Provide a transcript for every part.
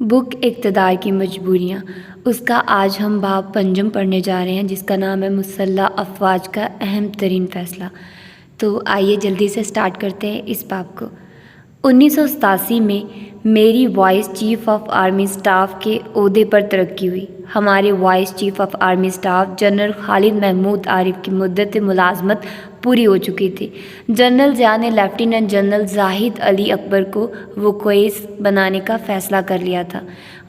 بک اقتدار کی مجبوریاں، اس کا آج ہم باب پنجم پڑھنے جا رہے ہیں جس کا نام ہے مسلح افواج کا اہم ترین فیصلہ۔ تو آئیے جلدی سے سٹارٹ کرتے ہیں اس باب کو۔ 1987 میں میری vice chief of army staff کے عہدے پر ترقی ہوئی۔ ہمارے vice chief of army staff general Khalid Mahmood Arif کی مدت ملازمت پوری ہو چکی تھی۔ جنرل ضیاء نے لیفٹیننٹ جنرل زاہد علی اکبر کو وکوئس بنانے کا فیصلہ کر لیا تھا۔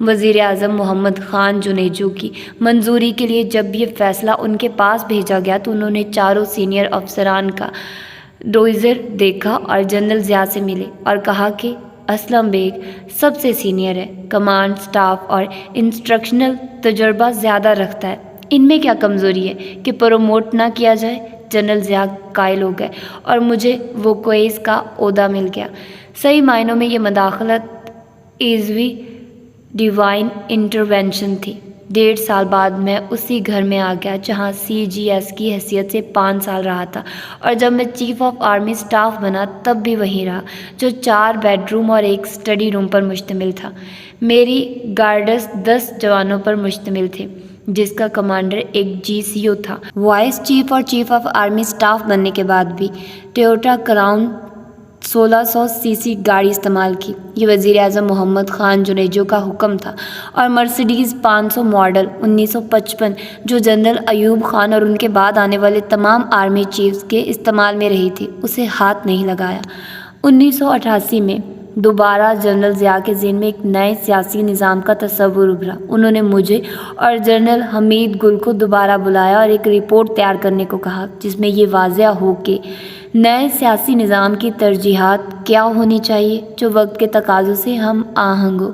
وزیر اعظم محمد خان جونیجو کی منظوری کے لیے جب یہ فیصلہ ان کے پاس بھیجا گیا تو انہوں نے چاروں سینئر افسران کا ڈوئزر دیکھا اور جنرل ضیاء سے ملے اور کہا کہ اسلم بیگ سب سے سینئر ہے، کمانڈ، سٹاف اور انسٹرکشنل تجربہ زیادہ رکھتا ہے، ان میں کیا کمزوری ہے کہ پروموٹ نہ کیا جائے؟ جنرل ضیاء قائل ہو گئے اور مجھے وکوئس کا عہدہ مل گیا۔ صحیح معنوں میں یہ مداخلت ایزوی ڈیوائن انٹروینشن تھی۔ 1.5 سال بعد میں اسی گھر میں آ گیا جہاں CGS کی حیثیت سے 5 سال رہا تھا، اور جب میں چیف آف آرمی سٹاف بنا تب بھی وہیں رہا، جو 4 بیڈ روم اور ایک اسٹڈی روم پر مشتمل تھا۔ میری گارڈز 10 جوانوں پر مشتمل تھے، جس کا کمانڈر ایک GCO تھا۔ وائس چیف اور چیف آف آرمی سٹاف بننے کے بعد بھی ٹویوٹا کراؤن 1600 cc گاڑی استعمال کی، یہ وزیر اعظم محمد خان جونیجو کا حکم تھا، اور مرسیڈیز 500 ماڈل 1955 جو جنرل ایوب خان اور ان کے بعد آنے والے تمام آرمی چیفز کے استعمال میں رہی تھی، اسے ہاتھ نہیں لگایا۔ 1988 میں دوبارہ جنرل ضیاء کے ذہن میں ایک نئے سیاسی نظام کا تصور ابھرا۔ انہوں نے مجھے اور جنرل حمید گل کو دوبارہ بلایا اور ایک رپورٹ تیار کرنے کو کہا جس میں یہ واضح ہو کہ نئے سیاسی نظام کی ترجیحات کیا ہونی چاہیے جو وقت کے تقاضوں سے ہم آہنگ ہو۔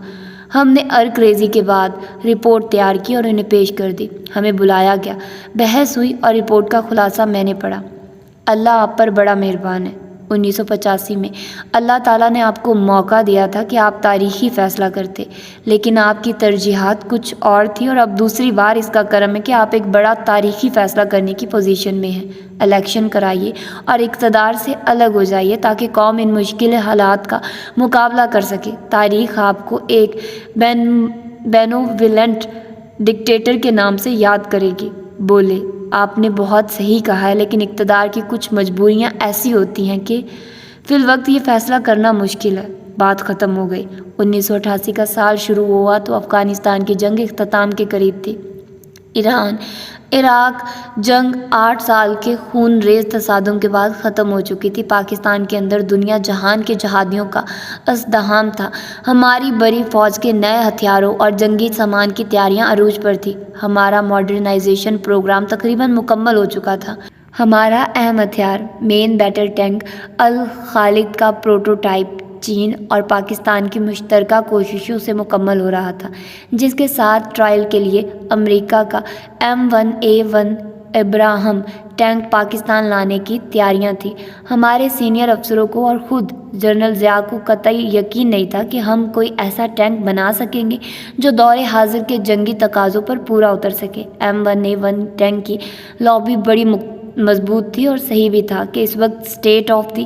ہم نے عرق ریزی کے بعد رپورٹ تیار کی اور انہیں پیش کر دی۔ ہمیں بلایا گیا، بحث ہوئی اور رپورٹ کا خلاصہ میں نے پڑھا۔ اللہ آپ پر بڑا مہربان ہے۔ 1985 میں اللہ تعالیٰ نے آپ کو موقع دیا تھا کہ آپ تاریخی فیصلہ کرتے، لیکن آپ کی ترجیحات کچھ اور تھی، اور اب دوسری بار اس کا کرم ہے کہ آپ ایک بڑا تاریخی فیصلہ کرنے کی پوزیشن میں ہیں۔ الیکشن کرائیے اور اقتدار سے الگ ہو جائیے تاکہ قوم ان مشکل حالات کا مقابلہ کر سکے۔ تاریخ آپ کو ایک بینوولنٹ ڈکٹیٹر کے نام سے یاد کرے گی۔ بولے، آپ نے بہت صحیح کہا ہے، لیکن اقتدار کی کچھ مجبوریاں ایسی ہوتی ہیں کہ فی الوقت یہ فیصلہ کرنا مشکل ہے۔ بات ختم ہو گئی۔ 1988 کا سال شروع ہوا تو افغانستان کی جنگ اختتام کے قریب تھی۔ ایران عراق جنگ 8 سال کے خون ریز تصادم کے بعد ختم ہو چکی تھی۔ پاکستان کے اندر دنیا جہان کے جہادیوں کا ازدحام تھا۔ ہماری بڑی فوج کے نئے ہتھیاروں اور جنگی سامان کی تیاریاں عروج پر تھی۔ ہمارا ماڈرنائزیشن پروگرام تقریباً مکمل ہو چکا تھا۔ ہمارا اہم ہتھیار مین بیٹل ٹینک الخالد کا پروٹوٹائپ چین اور پاکستان کی مشترکہ کوششوں سے مکمل ہو رہا تھا، جس کے ساتھ ٹرائل کے لیے امریکہ کا M1A1 ابراہم ٹینک پاکستان لانے کی تیاریاں تھیں۔ ہمارے سینئر افسروں کو اور خود جنرل ضیاء کو قطعی یقین نہیں تھا کہ ہم کوئی ایسا ٹینک بنا سکیں گے جو دور حاضر کے جنگی تقاضوں پر پورا اتر سکے۔ M1A1 ٹینک کی لابی بڑی مضبوط تھی، اور صحیح بھی تھا کہ اس وقت state of the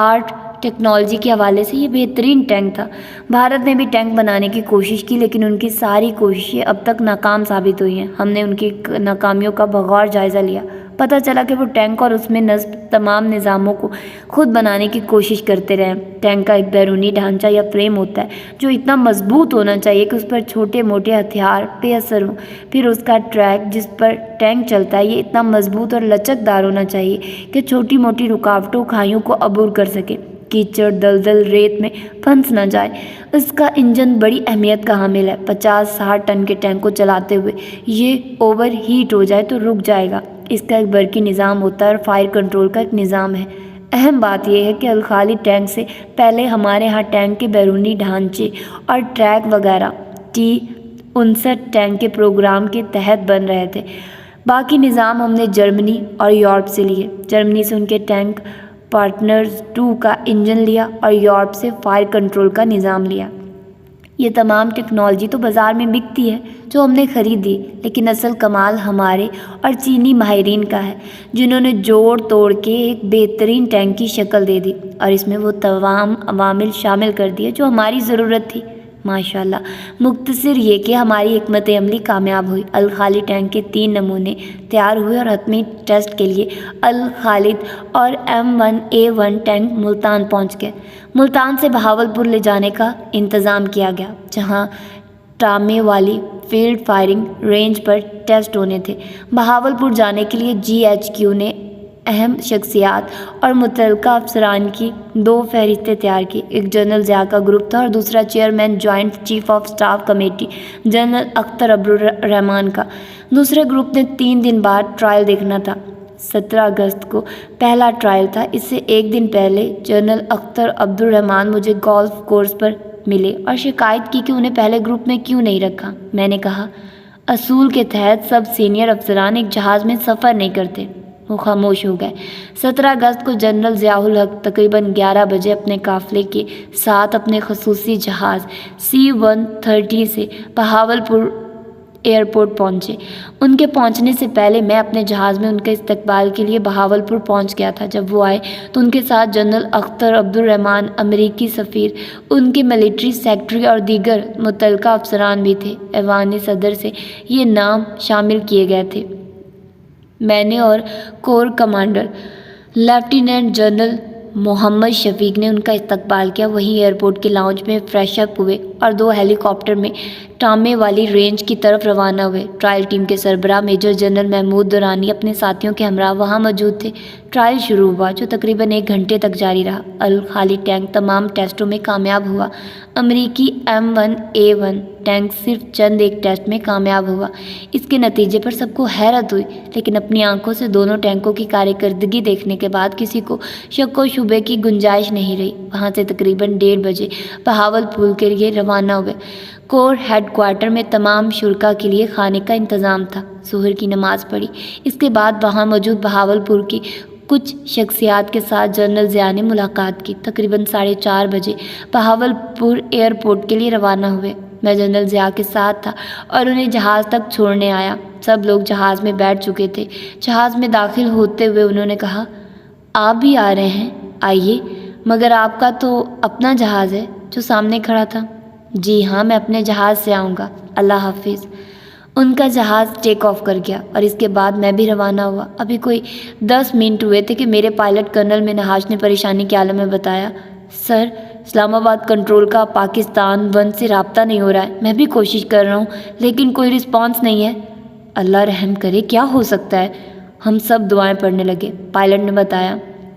art technology کے حوالے سے یہ بہترین ٹینک تھا۔ بھارت نے بھی ٹینک بنانے کی کوشش کی، لیکن ان کی ساری کوششیں اب تک ناکام ثابت ہوئی ہیں۔ ہم نے ان کی ناکامیوں کا بغور جائزہ لیا۔ پتہ چلا کہ وہ ٹینک اور اس میں نصب تمام نظاموں کو خود بنانے کی کوشش کرتے رہے۔ ٹینک کا ایک بیرونی ڈھانچہ یا فریم ہوتا ہے جو اتنا مضبوط ہونا چاہیے کہ اس پر چھوٹے موٹے ہتھیار بے اثر ہوں۔ پھر اس کا ٹریک جس پر ٹینک چلتا ہے یہ اتنا مضبوط اور لچکدار ہونا چاہیے کہ چھوٹی موٹی رکاوٹوں کھائیوں کو عبور کر سکے، کیچڑ دلدل ریت میں پھنس نہ جائے۔ اس کا انجن بڑی اہمیت کا حامل ہے۔ 50-60 ٹن کے ٹینک کو چلاتے ہوئے یہ اوور ہیٹ ہو جائے تو رک جائے گا۔ اس کا ایک برقی نظام ہوتا ہے اور فائر کنٹرول کا ایک نظام ہے۔ اہم بات یہ ہے کہ الخالد ٹینک سے پہلے ہمارے ہاں ٹینک کے بیرونی ڈھانچے اور ٹریک وغیرہ T-59 ٹینک کے پروگرام کے تحت بن رہے تھے۔ باقی نظام ہم نے جرمنی اور یورپ سے لیے۔ جرمنی سے ان کے ٹینک پارٹنرز 2 کا انجن لیا اور یورپ سے فائر کنٹرول کا نظام لیا۔ یہ تمام ٹیکنالوجی تو بازار میں بکتی ہے جو ہم نے خریدی، لیکن اصل کمال ہمارے اور چینی ماہرین کا ہے جنہوں نے جوڑ توڑ کے ایک بہترین ٹینک کی شکل دے دی اور اس میں وہ تمام عوامل شامل کر دیے جو ہماری ضرورت تھی۔ ماشاءاللہ۔ مختصر یہ کہ ہماری حکمت عملی کامیاب ہوئی۔ الخالد ٹینک کے 3 نمونے تیار ہوئے اور حتمی ٹیسٹ کے لیے الخالد اور M1A1 ٹینک ملتان پہنچ گئے۔ ملتان سے بہاولپور لے جانے کا انتظام کیا گیا، جہاں ٹامے والی فیلڈ فائرنگ رینج پر ٹیسٹ ہونے تھے۔ بہاولپور جانے کے لیے GHQ نے اہم شخصیات اور متعلقہ افسران کی 2 فہرستیں تیار کی۔ ایک جنرل ضیاء کا گروپ تھا اور دوسرا chairman joint chief of staff committee general Akhtar Abdur Rahman کا۔ دوسرے گروپ نے 3 دن بعد ٹرائل دیکھنا تھا۔ 17 اگست کو پہلا ٹرائل تھا۔ اس سے ایک دن پہلے جنرل اختر عبدالرحمان مجھے گولف کورس پر ملے اور شکایت کی کہ انہیں پہلے گروپ میں کیوں نہیں رکھا۔ میں نے کہا، اصول کے تحت سب سینئر افسران ایک جہاز میں سفر نہیں کرتے۔ وہ خاموش ہو گئے۔ 17 اگست کو جنرل ضیاء الحق تقریباً 11 بجے اپنے قافلے کے ساتھ اپنے خصوصی جہاز C-130 سے بہاولپور ایئرپورٹ پہنچے۔ ان کے پہنچنے سے پہلے میں اپنے جہاز میں ان کے استقبال کے لیے بہاولپور پہنچ گیا تھا۔ جب وہ آئے تو ان کے ساتھ جنرل اختر عبدالرحمان، امریکی سفیر، ان کے ملٹری سیکرٹری اور دیگر متعلقہ افسران بھی تھے۔ ایوان صدر سے یہ نام شامل کیے گئے تھے۔ میں نے اور کور کمانڈر لیفٹیننٹ جنرل محمد شفیق نے ان کا استقبال کیا۔ وہیں ایئرپورٹ کے لاؤنج میں فریش اپ ہوئے اور 2 ہیلی کاپٹر میں ٹامے والی رینج کی طرف روانہ ہوئے۔ ٹرائل ٹیم کے سربراہ میجر جنرل محمود درانی اپنے ساتھیوں کے ہمراہ وہاں موجود تھے۔ ٹرائل شروع ہوا، جو تقریباً 1 گھنٹے تک جاری رہا۔ الخالد ٹینک تمام ٹیسٹوں میں کامیاب ہوا۔ امریکی M1A1 ٹینک صرف چند ایک ٹیسٹ میں کامیاب ہوا۔ اس کے نتیجے پر سب کو حیرت ہوئی، لیکن اپنی آنکھوں سے دونوں ٹینکوں کی کارکردگی دیکھنے کے بعد کسی کو شک و شبے کی گنجائش نہیں رہی۔ وہاں سے تقریباً 1:30 بجے بہاولپور کے لیے روانہ ہوئے۔ کور ہیڈ کوارٹر میں تمام شرکاء کے لیے کھانے کا انتظام تھا۔ ظہر کی نماز پڑھی۔ اس کے بعد وہاں موجود بہاولپور کی کچھ شخصیات کے ساتھ جنرل ضیاء نے ملاقات کی۔ تقریباً 4:30 بجے بہاولپور ایئرپورٹ کے لیے روانہ ہوئے۔ میں جنرل ضیاء کے ساتھ تھا اور انہیں جہاز تک چھوڑنے آیا۔ سب لوگ جہاز میں بیٹھ چکے تھے۔ جہاز میں داخل ہوتے ہوئے انہوں نے کہا، آپ بھی آ رہے ہیں؟ آئیے، مگر آپ کا تو اپنا جہاز ہے جو سامنے کھڑا تھا۔ جی ہاں، میں اپنے جہاز سے آؤں گا، اللہ حافظ۔ ان کا جہاز ٹیک آف کر گیا اور اس کے بعد میں بھی روانہ ہوا۔ ابھی کوئی 10 منٹ ہوئے تھے کہ میرے پائلٹ کرنل منہاج نے پریشانی کے عالم میں بتایا، سر، اسلام آباد کنٹرول کا پاکستان 1 سے رابطہ نہیں ہو رہا ہے۔ میں بھی کوشش کر رہا ہوں لیکن کوئی رسپانس نہیں ہے۔ اللہ رحم کرے، کیا ہو سکتا ہے؟ ہم سب دعائیں پڑھنے لگے۔ پائلٹ نے بتایا،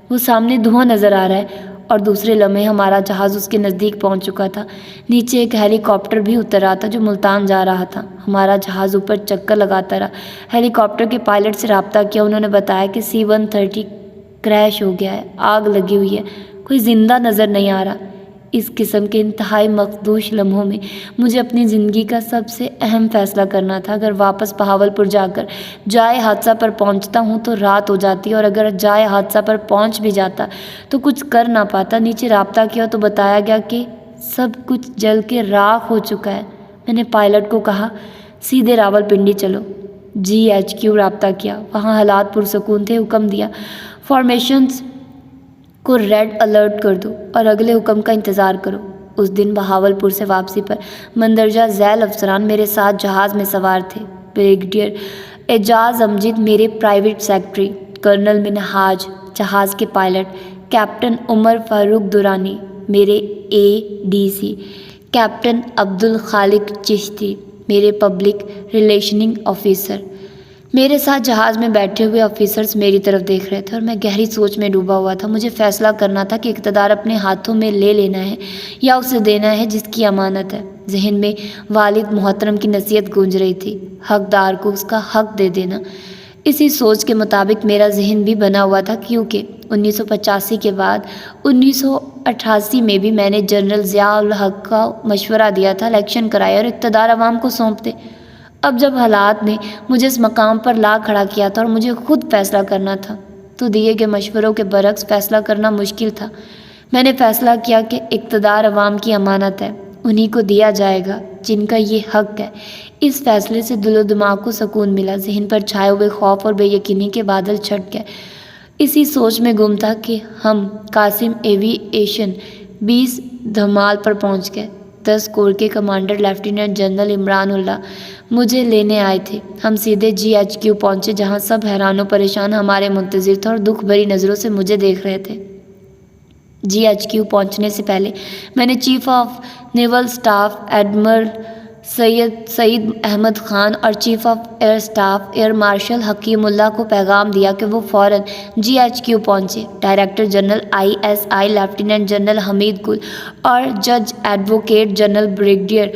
وہ سامنے دھواں نظر آ رہا ہے، اور دوسرے لمحے ہمارا جہاز اس کے نزدیک پہنچ چکا تھا۔ نیچے ایک ہیلی کاپٹر بھی اتر رہا تھا جو ملتان جا رہا تھا۔ ہمارا جہاز اوپر چکر لگاتا رہا۔ ہیلی کاپٹر کے پائلٹ سے رابطہ کیا، انہوں نے بتایا کہ C-130 کریش ہو گیا ہے، آگ لگی ہوئی ہے، کوئی زندہ نظر نہیں آ رہا۔ اس قسم کے انتہائی مخدوش لمحوں میں مجھے اپنی زندگی کا سب سے اہم فیصلہ کرنا تھا۔ اگر واپس بہاولپور جا کر جائے حادثہ پر پہنچتا ہوں تو رات ہو جاتی، اور اگر جائے حادثہ پر پہنچ بھی جاتا تو کچھ کر نہ پاتا۔ نیچے رابطہ کیا تو بتایا گیا کہ سب کچھ جل کے راکھ ہو چکا ہے۔ میں نے پائلٹ کو کہا، سیدھے راولپنڈی چلو۔ GHQ رابطہ کیا، وہاں حالات پرسکون تھے۔ حکم دیا، فارمیشنز کو ریڈ الرٹ کر دو اور اگلے حکم کا انتظار کرو۔ اس دن بہاولپور سے واپسی پر مندرجہ ذیل افسران میرے ساتھ جہاز میں سوار تھے۔ بریگیڈیئر اعجاز امجد میرے پرائیویٹ سیکرٹری، کرنل منہاج جہاز کے پائلٹ، کیپٹن عمر فاروق درانی میرے ADC، کیپٹن عبدالخالق چشتی میرے پبلک ریلیشننگ آفیسر۔ میرے ساتھ جہاز میں بیٹھے ہوئے آفیسرز میری طرف دیکھ رہے تھے اور میں گہری سوچ میں ڈوبا ہوا تھا۔ مجھے فیصلہ کرنا تھا کہ اقتدار اپنے ہاتھوں میں لے لینا ہے یا اسے دینا ہے جس کی امانت ہے۔ ذہن میں والد محترم کی نصیحت گونج رہی تھی، حقدار کو اس کا حق دے دینا۔ اسی سوچ کے مطابق میرا ذہن بھی بنا ہوا تھا، کیونکہ 1985 کے بعد 1988 میں بھی میں نے جنرل ضیاء الحق کا مشورہ دیا تھا، الیکشن کرائے اور اقتدار عوام کو سونپ دے۔ اب جب حالات نے مجھے اس مقام پر لا کھڑا کیا تھا اور مجھے خود فیصلہ کرنا تھا تو دیے گئے مشوروں کے برعکس فیصلہ کرنا مشکل تھا۔ میں نے فیصلہ کیا کہ اقتدار عوام کی امانت ہے، انہی کو دیا جائے گا جن کا یہ حق ہے۔ اس فیصلے سے دل و دماغ کو سکون ملا۔ ذہن پر چھائے ہوئے خوف اور بے یقینی کے بادل چھٹ گئے۔ اسی سوچ میں گم تھا کہ ہم قاسم ایوی ایشن 20 دھمال پر پہنچ گئے۔ 10 کور کے کمانڈر لیفٹیننٹ جنرل عمران اللہ مجھے لینے آئے تھے۔ ہم سیدھے GHQ پہنچے جہاں سب حیران و پریشان ہمارے منتظر تھے اور دکھ بھری نظروں سے مجھے دیکھ رہے تھے۔ GHQ پہنچنے سے پہلے میں نے chief of naval staff admiral Saeed Ahmed Khan اور chief of air staff air marshal Hakimullah کو پیغام دیا کہ وہ فوراً GHQ پہنچے۔ Director general ISI lieutenant general Hamid Gul اور جج advocate general brigadier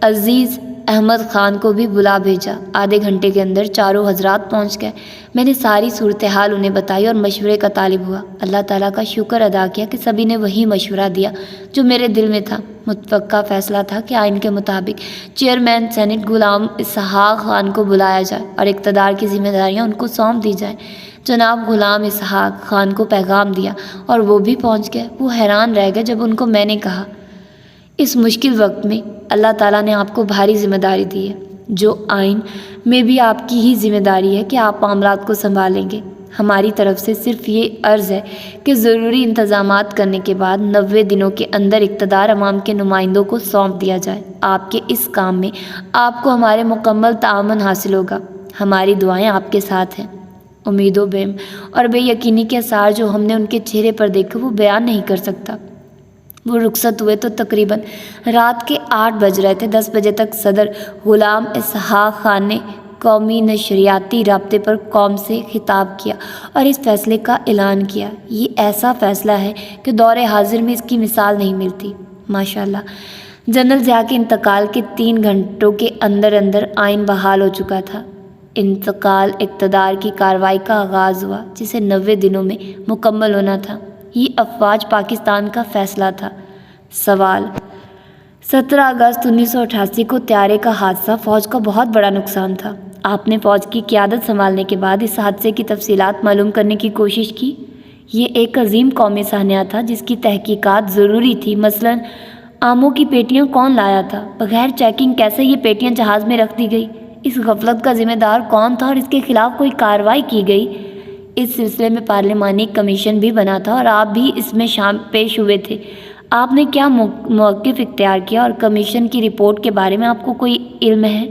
Aziz Ahmed Khan کو بھی بلا بھیجا۔ آدھے گھنٹے کے اندر چاروں حضرات پہنچ گئے۔ میں نے ساری صورتحال انہیں بتائی اور مشورے کا طالب ہوا۔ اللہ تعالیٰ کا شکر ادا کیا کہ سبھی نے وہی مشورہ دیا جو میرے دل میں تھا۔ متفقہ فیصلہ تھا کہ آئین کے مطابق چیئرمین سینٹ غلام اسحاق خان کو بلایا جائے اور اقتدار کی ذمہ داریاں ان کو سونپ دی جائیں۔ جناب غلام اسحاق خان کو پیغام دیا اور وہ بھی پہنچ گئے۔ وہ حیران رہ گئے جب ان کو میں نے کہا، اس مشکل وقت میں اللہ تعالیٰ نے آپ کو بھاری ذمہ داری دی ہے، جو آئین میں بھی آپ کی ہی ذمہ داری ہے کہ آپ معاملات کو سنبھالیں گے۔ ہماری طرف سے صرف یہ عرض ہے کہ ضروری انتظامات کرنے کے بعد 90 دنوں کے اندر اقتدار عوام کے نمائندوں کو سونپ دیا جائے۔ آپ کے اس کام میں آپ کو ہمارے مکمل تعاون حاصل ہوگا۔ ہماری دعائیں آپ کے ساتھ ہیں۔ امید و بیم اور بے یقینی کے آثار جو ہم نے ان کے چہرے پر دیکھے وہ بیان نہیں کر سکتا۔ وہ رخصت ہوئے تو تقریباً رات کے 8 بج رہے تھے۔ 10 بجے تک صدر غلام اسحاق خان نے قومی نشریاتی رابطے پر قوم سے خطاب کیا اور اس فیصلے کا اعلان کیا۔ یہ ایسا فیصلہ ہے کہ دور حاضر میں اس کی مثال نہیں ملتی۔ ماشاءاللہ، جنرل ضیاء کے انتقال کے 3 گھنٹوں کے اندر اندر آئین بحال ہو چکا تھا۔ انتقال اقتدار کی کارروائی کا آغاز ہوا جسے 90 دنوں میں مکمل ہونا تھا۔ یہ افواج پاکستان کا فیصلہ تھا۔ سوال: 17 اگست 1988 کو طیارے کا حادثہ فوج کا بہت بڑا نقصان تھا۔ آپ نے فوج کی قیادت سنبھالنے کے بعد اس حادثے کی تفصیلات معلوم کرنے کی کوشش کی۔ یہ ایک عظیم قومی سانحہ تھا جس کی تحقیقات ضروری تھی۔ مثلاً آموں کی پیٹیاں کون لایا تھا؟ بغیر چیکنگ کیسے یہ پیٹیاں جہاز میں رکھ دی گئی؟ اس غفلت کا ذمہ دار کون تھا اور اس کے خلاف کوئی کارروائی کی گئی؟ اس سلسلے میں پارلیمانی کمیشن بھی بنا تھا اور آپ بھی اس میں پیش ہوئے تھے۔ آپ نے کیا موقف اختیار کیا اور کمیشن کی رپورٹ کے بارے میں آپ کو کوئی علم ہے؟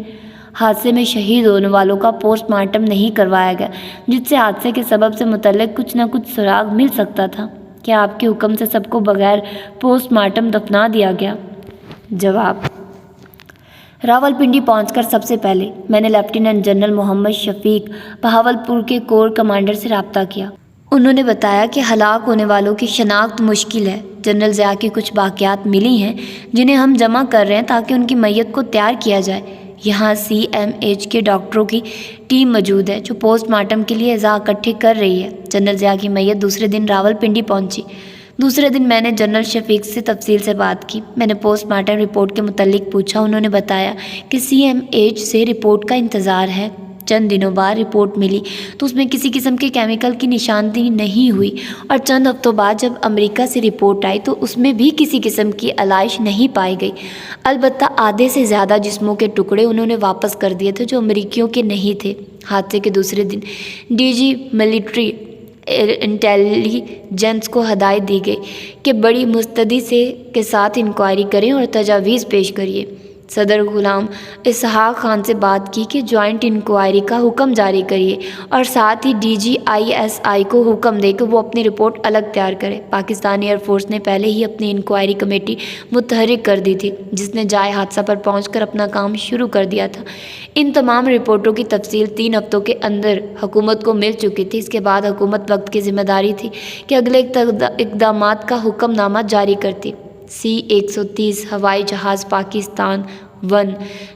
حادثے میں شہید ہونے والوں کا پوسٹ مارٹم نہیں کروایا گیا جس سے حادثے کے سبب سے متعلق کچھ نہ کچھ سراغ مل سکتا تھا۔ کیا آپ کے حکم سے سب کو بغیر پوسٹ مارٹم دفنا دیا گیا؟ جواب: راولپنڈی پہنچ کر سب سے پہلے میں نے لیفٹیننٹ جنرل محمد شفیق بہاولپور کے کور کمانڈر سے رابطہ کیا۔ انہوں نے بتایا کہ ہلاک ہونے والوں کی شناخت مشکل ہے۔ جنرل ضیاء کی کچھ باقیات ملی ہیں جنہیں ہم جمع کر رہے ہیں تاکہ ان کی میت کو تیار کیا جائے۔ یہاں CMH کے ڈاکٹروں کی ٹیم موجود ہے جو پوسٹ مارٹم کے لیے اعضاء اکٹھے کر رہی ہے۔ جنرل ضیاء کی میت دوسرے دن راولپنڈی پہنچی۔ دوسرے دن میں نے جنرل شفیق سے تفصیل سے بات کی۔ میں نے پوسٹ مارٹم رپورٹ کے متعلق پوچھا۔ انہوں نے بتایا کہ CMH سے رپورٹ کا انتظار ہے۔ چند دنوں بعد رپورٹ ملی تو اس میں کسی قسم کے کیمیکل کی نشاندہی نہیں ہوئی اور چند ہفتوں بعد جب امریکہ سے رپورٹ آئی تو اس میں بھی کسی قسم کی علائش نہیں پائی گئی۔ البتہ آدھے سے زیادہ جسموں کے ٹکڑے انہوں نے واپس کر دیے تھے جو امریکیوں کے نہیں تھے۔ حادثے کے دوسرے دن DG ملٹری انٹیلیجنس کو ہدایت دی گئی کہ بڑی مستعدی کے ساتھ انکوائری کریں اور تجاویز پیش کریے۔ صدر غلام اسحاق خان سے بات کی کہ جوائنٹ انکوائری کا حکم جاری کریے اور ساتھ ہی DG ISI کو حکم دے کہ وہ اپنی رپورٹ الگ تیار کرے۔ پاکستانی ایئر فورس نے پہلے ہی اپنی انکوائری کمیٹی متحرک کر دی تھی جس نے جائے حادثہ پر پہنچ کر اپنا کام شروع کر دیا تھا۔ ان تمام رپورٹوں کی تفصیل 3 ہفتوں کے اندر حکومت کو مل چکی تھی۔ اس کے بعد حکومت وقت کی ذمہ داری تھی کہ اگلے اقدامات کا حکم نامہ جاری کرتی۔ C-130 ہوائی جہاز پاکستان 1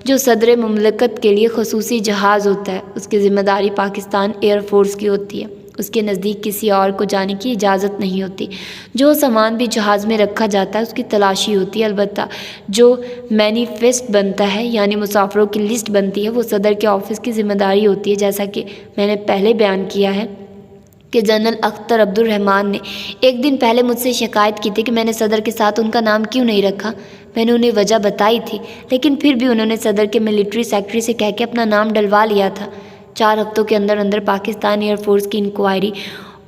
جو صدر مملکت کے لیے خصوصی جہاز ہوتا ہے، اس کی ذمہ داری پاکستان ایئر فورس کی ہوتی ہے۔ اس کے نزدیک کسی اور کو جانے کی اجازت نہیں ہوتی۔ جو سامان بھی جہاز میں رکھا جاتا ہے اس کی تلاشی ہوتی ہے۔ البتہ جو مینیفیسٹ بنتا ہے یعنی مسافروں کی لسٹ بنتی ہے وہ صدر کے آفس کی ذمہ داری ہوتی ہے۔ جیسا کہ میں نے پہلے بیان کیا ہے کہ جنرل اختر عبد الرحمن نے ایک دن پہلے مجھ سے شکایت کی تھی کہ میں نے صدر کے ساتھ ان کا نام کیوں نہیں رکھا۔ میں نے انہیں وجہ بتائی تھی لیکن پھر بھی انہوں نے صدر کے ملٹری سیکرٹری سے کہہ کے اپنا نام ڈلوا لیا تھا۔ 4 ہفتوں کے اندر اندر پاکستان ایئر فورس کی انکوائری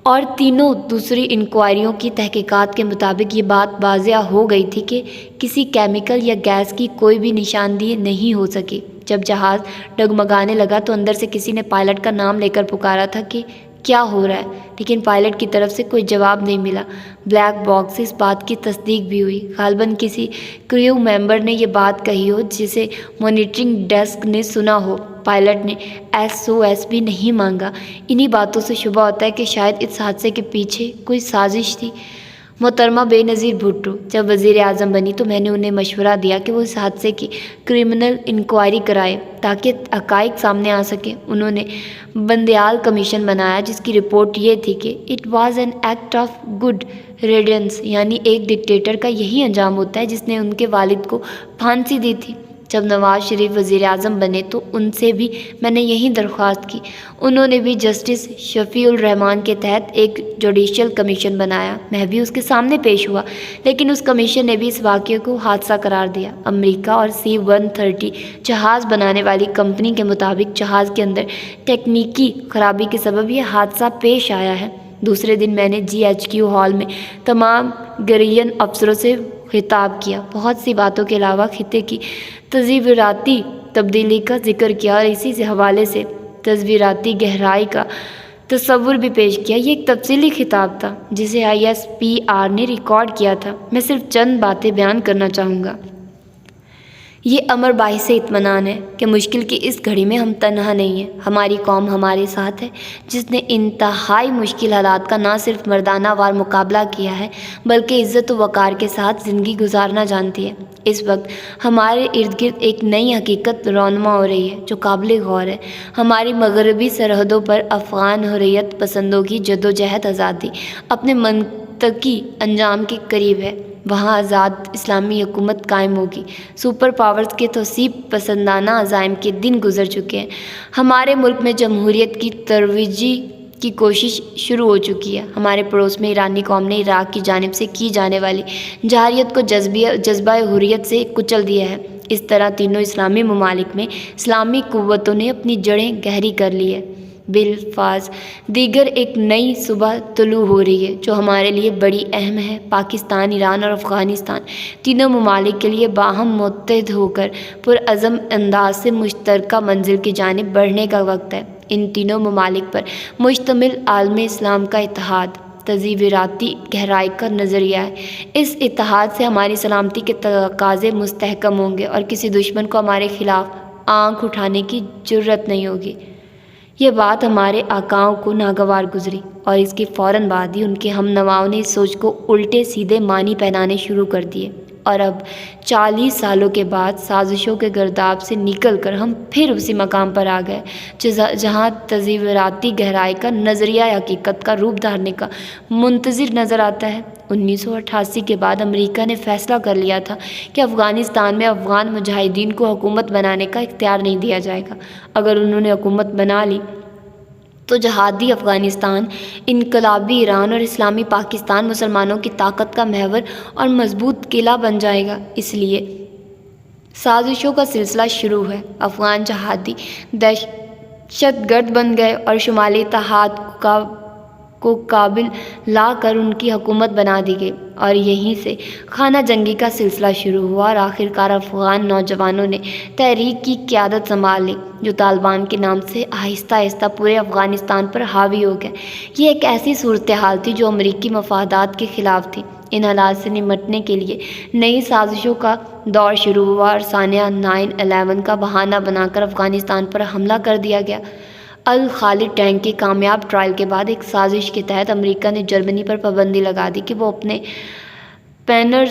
اور تینوں دوسری انکوائریوں کی تحقیقات کے مطابق یہ بات واضح ہو گئی تھی کہ کسی کیمیکل یا گیس کی کوئی بھی نشاندہی نہیں ہو سکی۔ جب جہاز ڈگمگانے لگا تو اندر سے کسی نے پائلٹ کا نام لے کر پکارا تھا کہ کیا ہو رہا ہے، لیکن پائلٹ کی طرف سے کوئی جواب نہیں ملا۔ بلیک باکس سے اس بات کی تصدیق بھی ہوئی۔ غالباً کسی کریو ممبر نے یہ بات کہی ہو جسے مانیٹرنگ ڈیسک نے سنا ہو۔ پائلٹ نے SOS بھی نہیں مانگا۔ انہی باتوں سے شبہ ہوتا ہے کہ شاید اس حادثے کے پیچھے کوئی سازش تھی۔ محترمہ بے نظیر بھٹو جب وزیر اعظم بنی تو میں نے انہیں مشورہ دیا کہ وہ اس حادثے کی کرمنل انکوائری کرائے تاکہ حقائق سامنے آ سکیں۔ انہوں نے بندیال کمیشن بنایا جس کی رپورٹ یہ تھی کہ it was an act of good redness, یعنی ایک ڈکٹیٹر کا یہی انجام ہوتا ہے جس نے ان کے والد کو پھانسی دی تھی۔ جب نواز شریف وزیر اعظم بنے تو ان سے بھی میں نے یہی درخواست کی۔ انہوں نے بھی جسٹس شفیع الرحمان کے تحت ایک جوڈیشل کمیشن بنایا۔ میں بھی اس کے سامنے پیش ہوا، لیکن اس کمیشن نے بھی اس واقعے کو حادثہ قرار دیا۔ امریکہ اور C-130 جہاز بنانے والی کمپنی کے مطابق جہاز کے اندر تکنیکی خرابی کے سبب یہ حادثہ پیش آیا ہے۔ دوسرے دن میں نے GHQ ہال میں تمام گرین افسروں سے خطاب کیا، بہت سی باتوں کے علاوہ خطے کی تصویراتی تبدیلی کا ذکر کیا اور اسی سے حوالے سے تصویراتی گہرائی کا تصور بھی پیش کیا۔ یہ ایک تفصیلی خطاب تھا جسے ISPR نے ریکارڈ کیا تھا۔ میں صرف چند باتیں بیان کرنا چاہوں گا۔ یہ امر باعث اطمینان ہے کہ مشکل کی اس گھڑی میں ہم تنہا نہیں ہیں۔ ہماری قوم ہمارے ساتھ ہے جس نے انتہائی مشکل حالات کا نہ صرف مردانہ وار مقابلہ کیا ہے بلکہ عزت و وقار کے ساتھ زندگی گزارنا جانتی ہے۔ اس وقت ہمارے ارد گرد ایک نئی حقیقت رونما ہو رہی ہے جو قابل غور ہے۔ ہماری مغربی سرحدوں پر افغان حریت پسندوں کی جدوجہد آزادی اپنے منطقی انجام کے قریب ہے۔ وہاں آزاد اسلامی حکومت قائم ہوگی۔ سپر پاورز کے توسیع پسندانہ عزائم کے دن گزر چکے ہیں۔ ہمارے ملک میں جمہوریت کی ترویج کی کوشش شروع ہو چکی ہے۔ ہمارے پڑوس میں ایرانی قوم نے عراق کی جانب سے کی جانے والی جارحیت کو جذبہ حریت سے کچل دیا ہے۔ اس طرح تینوں اسلامی ممالک میں اسلامی قوتوں نے اپنی جڑیں گہری کر لی ہے۔ بالفاظ دیگر ایک نئی صبح طلوع ہو رہی ہے جو ہمارے لیے بڑی اہم ہے۔ پاکستان، ایران اور افغانستان تینوں ممالک کے لیے باہم متحد ہو کر پرعزم انداز سے مشترکہ منزل کی جانب بڑھنے کا وقت ہے۔ ان تینوں ممالک پر مشتمل عالم اسلام کا اتحاد تصویراتی گہرائی کا نظریہ ہے۔ اس اتحاد سے ہماری سلامتی کے تقاضے مستحکم ہوں گے اور کسی دشمن کو ہمارے خلاف آنکھ اٹھانے کی جرأت نہیں ہوگی۔ یہ بات ہمارے آقاؤں کو ناگوار گزری اور اس کے فوراً بعد ہی ان کے ہم نواؤں نے اس سوچ کو الٹے سیدھے معنی پہنانے شروع کر دیے، اور اب 40 سالوں کے بعد سازشوں کے گرداب سے نکل کر ہم پھر اسی مقام پر آ گئے جہاں تصویراتی گہرائی کا نظریہ حقیقت کا روپ دھارنے کا منتظر نظر آتا ہے۔ 1988 کے بعد امریکہ نے فیصلہ کر لیا تھا کہ افغانستان میں افغان مجاہدین کو حکومت بنانے کا اختیار نہیں دیا جائے گا۔ اگر انہوں نے حکومت بنا لی تو جہادی افغانستان، انقلابی ایران اور اسلامی پاکستان مسلمانوں کی طاقت کا محور اور مضبوط قلعہ بن جائے گا۔ اس لیے سازشوں کا سلسلہ شروع ہے۔ افغان جہادی دہشت گرد بن گئے اور شمالی اتحاد کو قابل لا کر ان کی حکومت بنا دی گئی، اور یہیں سے خانہ جنگی کا سلسلہ شروع ہوا اور آخرکار افغان نوجوانوں نے تحریک کی قیادت سنبھال لی جو طالبان کے نام سے آہستہ آہستہ پورے افغانستان پر حاوی ہو گئے۔ یہ ایک ایسی صورتحال تھی جو امریکی مفادات کے خلاف تھی۔ ان حالات سے نمٹنے کے لیے نئی سازشوں کا دور شروع ہوا اور سانحہ 9/11 کا بہانہ بنا کر افغانستان پر حملہ کر دیا گیا۔ الخالد ٹینک کے کامیاب ٹرائل کے بعد ایک سازش کے تحت امریکہ نے جرمنی پر پابندی لگا دی کہ وہ اپنے پینزر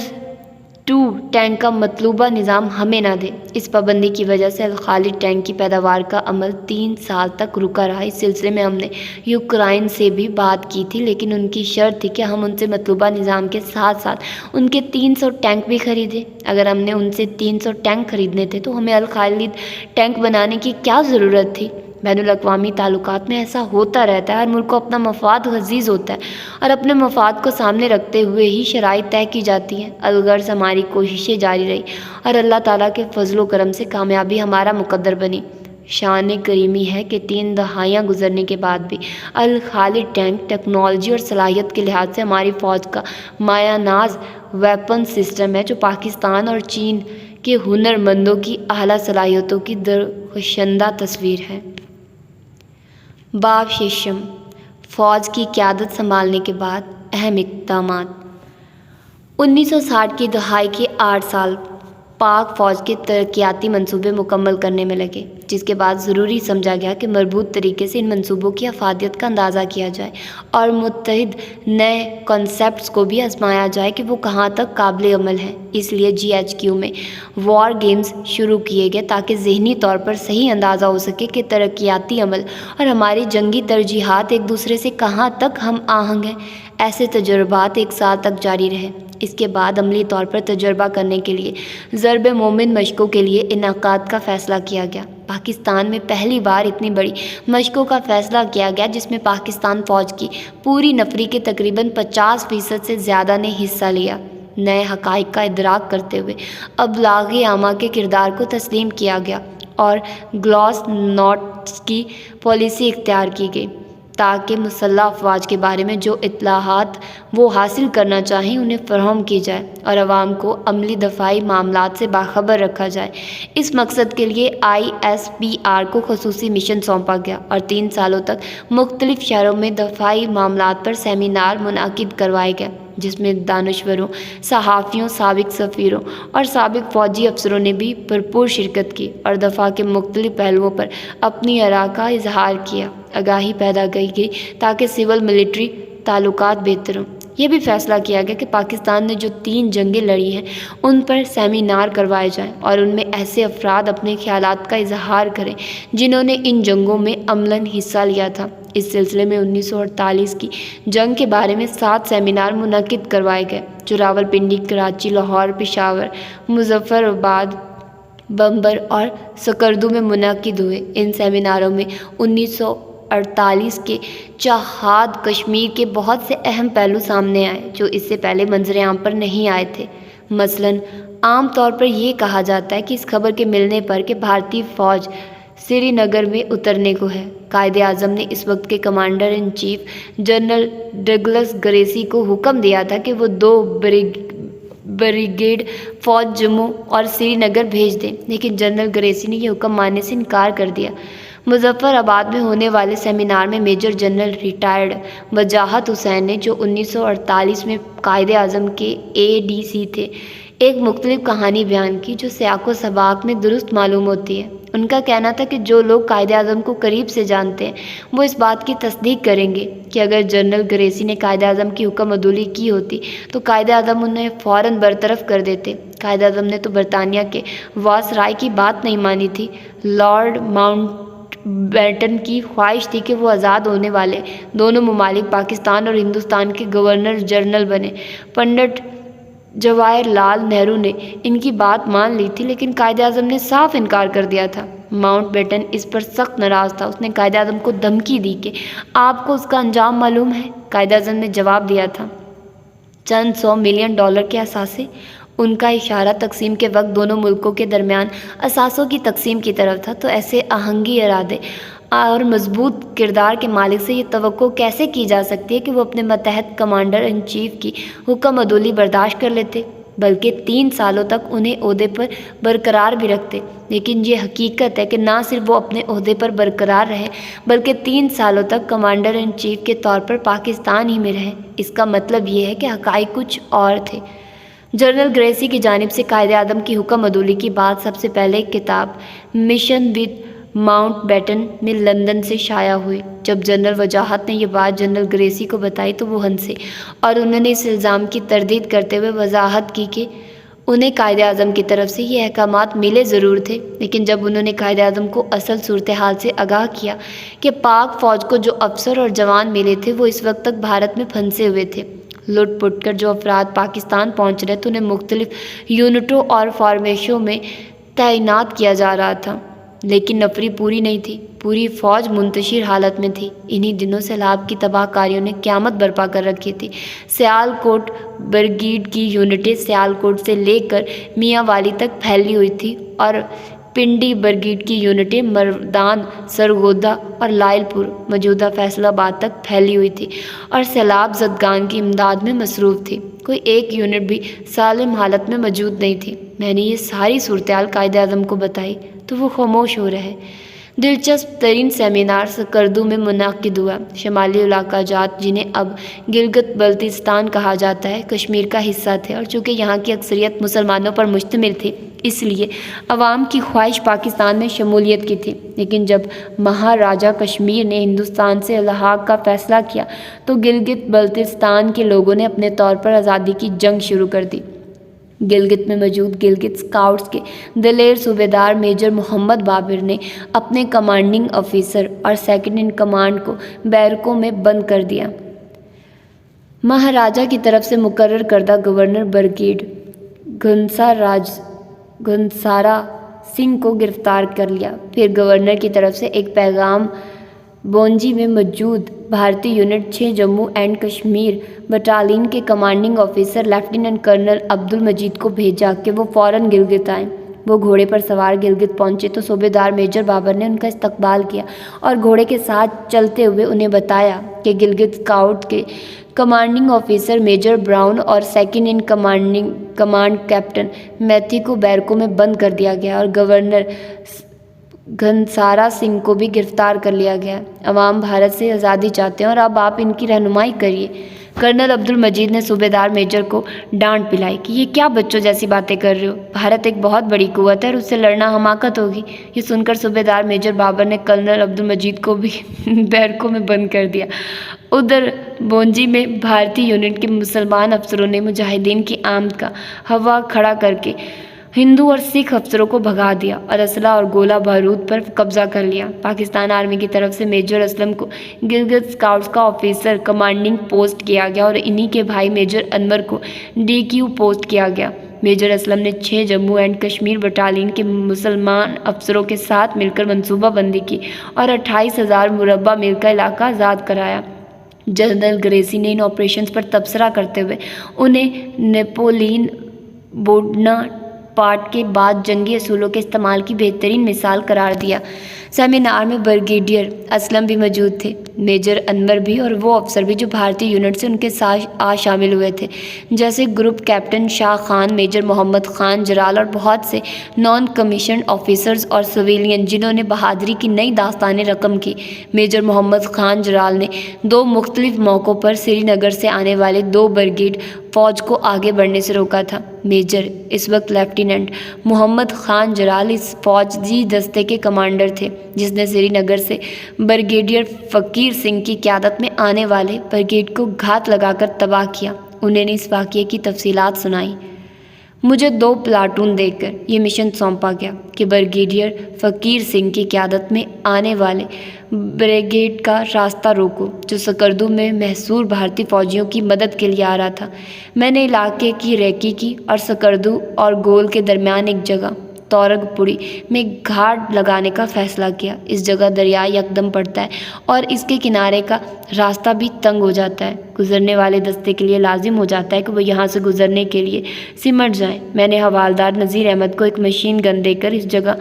2 ٹینک کا مطلوبہ نظام ہمیں نہ دے۔ اس پابندی کی وجہ سے الخالد ٹینک کی پیداوار کا عمل 3 سال تک رکا رہا۔ اس سلسلے میں ہم نے یوکرائن سے بھی بات کی تھی، لیکن ان کی شرط تھی کہ ہم ان سے مطلوبہ نظام کے ساتھ ساتھ ان کے 300 ٹینک بھی خریدیں۔ اگر ہم نے ان سے 300 ٹینک خریدنے تھے تو ہمیں الخالد ٹینک بنانے کی کیا ضرورت تھی؟ بین الاقوامی تعلقات میں ایسا ہوتا رہتا ہے، ہر ملک کو اپنا مفاد عزیز ہوتا ہے اور اپنے مفاد کو سامنے رکھتے ہوئے ہی شرائط طے کی جاتی ہیں۔ الغرض ہماری کوششیں جاری رہی اور اللہ تعالیٰ کے فضل و کرم سے کامیابی ہمارا مقدر بنی۔ شان کریمی ہے کہ 3 دہائیاں گزرنے کے بعد بھی الخالد ٹینک ٹیکنالوجی اور صلاحیت کے لحاظ سے ہماری فوج کا مایہ ناز ویپن سسٹم ہے، جو پاکستان اور چین کے ہنر مندوں کی اعلیٰ صلاحیتوں کی درخشندہ تصویر ہے۔ باب ششم، فوج کی قیادت سنبھالنے کے بعد اہم اقدامات۔ 1960 کی دہائی کے 8 سال پاک فوج کے ترقیاتی منصوبے مکمل کرنے میں لگے، جس کے بعد ضروری سمجھا گیا کہ مربوط طریقے سے ان منصوبوں کی افادیت کا اندازہ کیا جائے اور متعدد نئے کنسیپٹس کو بھی آزمایا جائے کہ وہ کہاں تک قابل عمل ہیں۔ اس لیے GHQ میں وار گیمز شروع کیے گئے تاکہ ذہنی طور پر صحیح اندازہ ہو سکے کہ ترقیاتی عمل اور ہماری جنگی ترجیحات ایک دوسرے سے کہاں تک ہم آہنگ ہیں۔ ایسے تجربات 1 سال تک جاری رہے۔ اس کے بعد عملی طور پر تجربہ کرنے کے لیے ضرب مومن مشقوں کے لیے انعقاد کا فیصلہ کیا گیا۔ پاکستان میں پہلی بار اتنی بڑی مشقوں کا فیصلہ کیا گیا جس میں پاکستان فوج کی پوری نفری کے تقریباً 50% سے زیادہ نے حصہ لیا۔ نئے حقائق کا ادراک کرتے ہوئے ابلاغ عامہ کے کردار کو تسلیم کیا گیا اور گلاس نوٹس کی پالیسی اختیار کی گئی تاکہ مسلح افواج کے بارے میں جو اطلاعات وہ حاصل کرنا چاہیں انہیں فراہم کی جائے اور عوام کو عملی دفاعی معاملات سے باخبر رکھا جائے۔ اس مقصد کے لیے ISPR کو خصوصی مشن سونپا گیا اور 3 سالوں تک مختلف شہروں میں دفاعی معاملات پر سیمینار منعقد کروائے گئے، جس میں دانشوروں، صحافیوں، سابق سفیروں اور سابق فوجی افسروں نے بھی بھرپور شرکت کی اور دفاع کے مختلف پہلوؤں پر اپنی آراء کا اظہار کیا۔ آگاہی پیدا کی گئی تاکہ سول ملٹری تعلقات بہتر ہوں۔ یہ بھی فیصلہ کیا گیا کہ پاکستان نے جو 3 جنگیں لڑی ہیں ان پر سیمینار کروائے جائیں اور ان میں ایسے افراد اپنے خیالات کا اظہار کریں جنہوں نے ان جنگوں میں عملاً حصہ لیا تھا۔ اس سلسلے میں 1948 کی جنگ کے بارے میں 7 سیمینار منعقد کروائے گئے جو راولپنڈی، کراچی، لاہور، پشاور، مظفر آباد، بمبر اور سکردو میں منعقد ہوئے۔ ان سیمیناروں میں 1948 کے چاہاد کشمیر کے بہت سے اہم پہلو سامنے آئے جو اس سے پہلے منظر عام پر نہیں آئے تھے۔ مثلاً عام طور پر یہ کہا جاتا ہے کہ اس خبر کے ملنے پر کہ بھارتی فوج سری نگر میں اترنے کو ہے، قائد اعظم نے اس وقت کے commander in chief general Douglas Gracey کو حکم دیا تھا کہ وہ 2 بریگیڈ فوج جموں اور سری نگر بھیج دیں، لیکن جنرل گریسی نے یہ حکم ماننے سے انکار کر دیا۔ مظفر آباد میں ہونے والے سیمینار میں میجر جنرل ریٹائرڈ وجاہت حسین نے، جو 1948 میں قائد اعظم کے ADC تھے، ایک مختلف کہانی بیان کی جو سیاق و سباق میں درست معلوم ہوتی ہے۔ ان کا کہنا تھا کہ جو لوگ قائد اعظم کو قریب سے جانتے ہیں وہ اس بات کی تصدیق کریں گے کہ اگر جنرل گریسی نے قائد اعظم کی حکم عدولی کی ہوتی تو قائد اعظم انہیں فوراً برطرف کر دیتے۔ قائد اعظم نے تو برطانیہ کے وائسرائے کی بات نہیں مانی تھی۔ لارڈ ماؤنٹ بیٹن کی خواہش تھی کہ وہ آزاد ہونے والے دونوں ممالک پاکستان اور ہندوستان کے گورنر جنرل بنے۔ پنڈت جواہر لال نہرو نے ان کی بات مان لی تھی، لیکن قائد اعظم نے صاف انکار کر دیا تھا۔ ماؤنٹ بیٹن اس پر سخت ناراض تھا۔ اس نے قائد اعظم کو دھمکی دی کہ آپ کو اس کا انجام معلوم ہے۔ قائد اعظم نے جواب دیا تھا، چند $100 ملین کے اثاثے۔ ان کا اشارہ تقسیم کے وقت دونوں ملکوں کے درمیان اثاثوں کی تقسیم کی طرف تھا۔ تو ایسے آہنگی ارادے اور مضبوط کردار کے مالک سے یہ توقع کیسے کی جا سکتی ہے کہ وہ اپنے ماتحت کمانڈر ان چیف کی حکم عدولی برداشت کر لیتے، بلکہ 3 سالوں تک انہیں عہدے پر برقرار بھی رکھتے۔ لیکن یہ حقیقت ہے کہ نہ صرف وہ اپنے عہدے پر برقرار رہے بلکہ 3 سالوں تک کمانڈر ان چیف کے طور پر پاکستان ہی میں رہے۔ اس کا مطلب یہ ہے کہ حقائق کچھ اور تھے۔ جنرل گریسی کی جانب سے قائد اعظم کی حکم عدولی کی بات سب سے پہلے کتاب مشن ود ماؤنٹ بیٹن میں لندن سے شائع ہوئی۔ جب جنرل وجاہت نے یہ بات جنرل گریسی کو بتائی تو وہ ہنسے اور انہوں نے اس الزام کی تردید کرتے ہوئے وضاحت کی کہ انہیں قائد اعظم کی طرف سے یہ احکامات ملے ضرور تھے، لیکن جب انہوں نے قائد اعظم کو اصل صورتحال سے آگاہ کیا کہ پاک فوج کو جو افسر اور جوان ملے تھے وہ اس وقت تک بھارت میں پھنسے ہوئے تھے، لٹ پٹ کر جو افراد پاکستان پہنچ رہے تھے انہیں مختلف یونٹوں اور فارمیشنوں میں تعینات کیا جا رہا تھا، لیکن نفری پوری نہیں تھی۔ پوری فوج منتشر حالت میں تھی۔ انہی دنوں سیلاب کی تباہ کاریوں نے قیامت برپا کر رکھی تھی۔ سیال کوٹ بریگیڈ کی یونٹیں سیال کوٹ سے لے کر میاں والی تک پھیلی ہوئی تھی اور پنڈی برگیڈ کی یونٹیں مردان، سرگودا اور لائل پور موجودہ فیصل آباد تک پھیلی ہوئی تھی اور سیلاب زدگان کی امداد میں مصروف تھی۔ کوئی ایک یونٹ بھی سالم حالت میں موجود نہیں تھی۔ میں نے یہ ساری صورتحال قائد اعظم کو بتائی تو وہ خاموش ہو رہے۔ دلچسپ ترین سیمینار سکردو میں منعقد ہوا۔ شمالی علاقہ جات، جنہیں اب گلگت بلتستان کہا جاتا ہے، کشمیر کا حصہ تھے، اور چونکہ یہاں کی اکثریت مسلمانوں پر مشتمل تھی، اس لیے عوام کی خواہش پاکستان میں شمولیت کی تھی۔ لیکن جب مہاراجہ کشمیر نے ہندوستان سے الحاق کا فیصلہ کیا تو گلگت بلتستان کے لوگوں نے اپنے طور پر آزادی کی جنگ شروع کر دی۔ گلگت میں موجود گلگت اسکاؤٹس کے دلیر صوبیدار میجر محمد بابر نے اپنے کمانڈنگ آفیسر اور سیکنڈ ان کمانڈ کو بیرکوں میں بند کر دیا۔ مہاراجہ کی طرف سے مقرر کردہ گورنر برگیڈ گھنسارا سنگھ کو گرفتار کر لیا۔ پھر گورنر کی طرف سے ایک پیغام بونجی میں موجود بھارتی unit 6 Jammu and Kashmir battalion کے commanding officer lieutenant colonel Abdul Majeed کو بھیجا کہ وہ فوراً گلگت آئیں۔ وہ گھوڑے پر سوار گلگت پہنچے تو صوبیدار میجر بابر نے ان کا استقبال کیا اور گھوڑے کے ساتھ چلتے ہوئے انہیں بتایا کہ گلگت اسکاؤٹ کے کمانڈنگ آفیسر میجر براؤن اور سیکنڈ ان کمانڈ کیپٹن میتھی کو بیرکوں میں بند کر دیا گیا اور گورنر گھنسارا سنگھ کو بھی گرفتار کر لیا گیا۔ عوام بھارت سے آزادی چاہتے ہیں اور اب آپ ان کی رہنمائی کریے۔ کرنل عبد المجید نے صوبیدار میجر کو ڈانٹ پلائی کہ یہ کیا بچوں جیسی باتیں کر رہے ہو، بھارت ایک بہت بڑی قوت ہے اور اس سے لڑنا حماقت ہوگی۔ یہ سن کر صوبیدار میجر بابر نے کرنل عبد المجید کو بھی بیرکوں میں بند کر دیا۔ ادھر بونجی میں بھارتی یونٹ کے مسلمان افسروں نے مجاہدین کی آمد کا ہوا کھڑا کر کے ہندو اور سکھ افسروں کو بھگا دیا اور اسلحہ اور گولہ بارود پر قبضہ کر لیا۔ پاکستان آرمی کی طرف سے میجر اسلم کو گلگت اسکاؤٹس کا آفیسر کمانڈنگ پوسٹ کیا گیا اور انہی کے بھائی میجر انور کو DQ پوسٹ کیا گیا۔ میجر اسلم نے 6 جموں اینڈ کشمیر بٹالین کے مسلمان افسروں کے ساتھ مل کر منصوبہ بندی کی اور 28,000 مربع میل کا علاقہ آزاد کرایا۔ جنرل گریسی نے ان آپریشنز پر تبصرہ کرتے ہوئے انہیں نیپولین بونا پارٹ کے بعد جنگی اصولوں کے استعمال کی بہترین مثال قرار دیا۔ سیمینار میں بریگیڈیئر اسلم بھی موجود تھے، میجر انور بھی اور وہ افسر بھی جو بھارتی یونٹ سے ان کے ساتھ شامل ہوئے تھے، جیسے گروپ کیپٹن شاہ خان، میجر محمد خان جرال اور بہت سے نان کمیشنڈ آفیسرز اور سویلین جنہوں نے بہادری کی نئی داستانیں رقم کی۔ میجر محمد خان جرال نے 2 مختلف موقعوں پر سری نگر سے آنے والے 2 بریگیڈ فوج کو آگے بڑھنے سے روکا تھا۔ میجر اس وقت لیفٹیننٹ محمد خان جرال اس فوجی دستے کے کمانڈر تھے جس نے سری نگر سے بریگیڈیئر فقیر سنگھ کی قیادت میں آنے والے بریگیڈ کو گھات لگا کر تباہ کیا۔ انہوں نے اس واقعے کی تفصیلات سنائیں۔ مجھے 2 پلاٹون دے کر یہ مشن سونپا گیا کہ بریگیڈیئر فقیر سنگھ کی قیادت میں آنے والے بریگیڈ کا راستہ روکو جو سکردو میں محصور بھارتی فوجیوں کی مدد کے لیے آ رہا تھا۔ میں نے علاقے کی ریکی کی اور سکردو اور گول کے درمیان ایک جگہ تورگ پوڑی میں گھاٹ لگانے کا فیصلہ کیا۔ اس جگہ دریا یکدم پڑتا ہے اور اس کے کنارے کا راستہ بھی تنگ ہو جاتا ہے۔ گزرنے والے دستے کے لیے لازم ہو جاتا ہے کہ وہ یہاں سے گزرنے کے لیے سمٹ جائیں۔ میں نے حوالدار نذیر احمد کو ایک مشین گن دے کر اس جگہ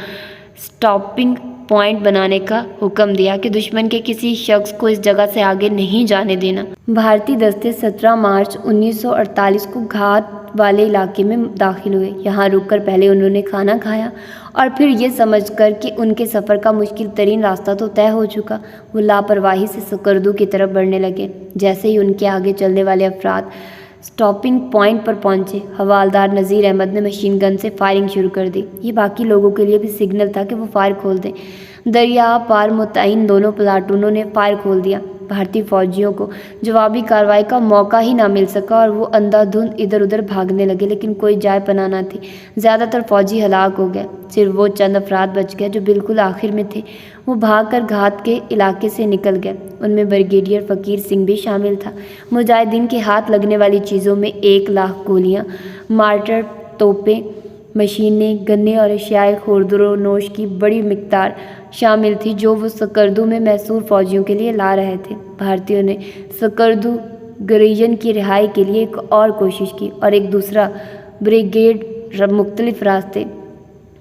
سٹاپنگ پوائنٹ بنانے کا حکم دیا کہ دشمن کے کسی شخص کو اس جگہ سے آگے نہیں جانے دینا۔ بھارتی دستے 17 مارچ 1948 کو گھاٹ والے علاقے میں داخل ہوئے۔ یہاں رک کر پہلے انہوں نے کھانا کھایا اور پھر یہ سمجھ کر کہ ان کے سفر کا مشکل ترین راستہ تو طے ہو چکا، وہ لاپرواہی سے سکردو کی طرف بڑھنے لگے۔ جیسے ہی ان کے آگے چلنے والے افراد سٹاپنگ پوائنٹ پر پہنچے، حوالدار نذیر احمد نے مشین گن سے فائرنگ شروع کر دی۔ یہ باقی لوگوں کے لیے بھی سگنل تھا کہ وہ فائر کھول دیں۔ دریا پار متعین دونوں پلاٹونوں نے فائر کھول دیا۔ بھارتی فوجیوں کو جوابی کارروائی کا موقع ہی نہ مل سکا اور وہ اندھا دھند ادھر ادھر بھاگنے لگے، لیکن کوئی جائے پناہ نہ تھی۔ زیادہ تر فوجی ہلاک ہو گئے، صرف وہ چند افراد بچ گئے جو بالکل آخر میں تھے۔ وہ بھاگ کر گھاٹ کے علاقے سے نکل گئے، ان میں بریگیڈیئر فقیر سنگھ بھی شامل تھا۔ مجاہدین کے ہاتھ لگنے والی چیزوں میں 1,00,000 گولیاں، مارٹر، توپیں، مشینیں، گنے اور اشیاء خوردونوش کی بڑی مقدار شامل تھی جو وہ سکردو میں محصور فوجیوں کے لیے لا رہے تھے۔ بھارتیوں نے سکردو گریجن کی رہائی کے لیے ایک اور کوشش کی اور ایک دوسرا بریگیڈ مختلف راستے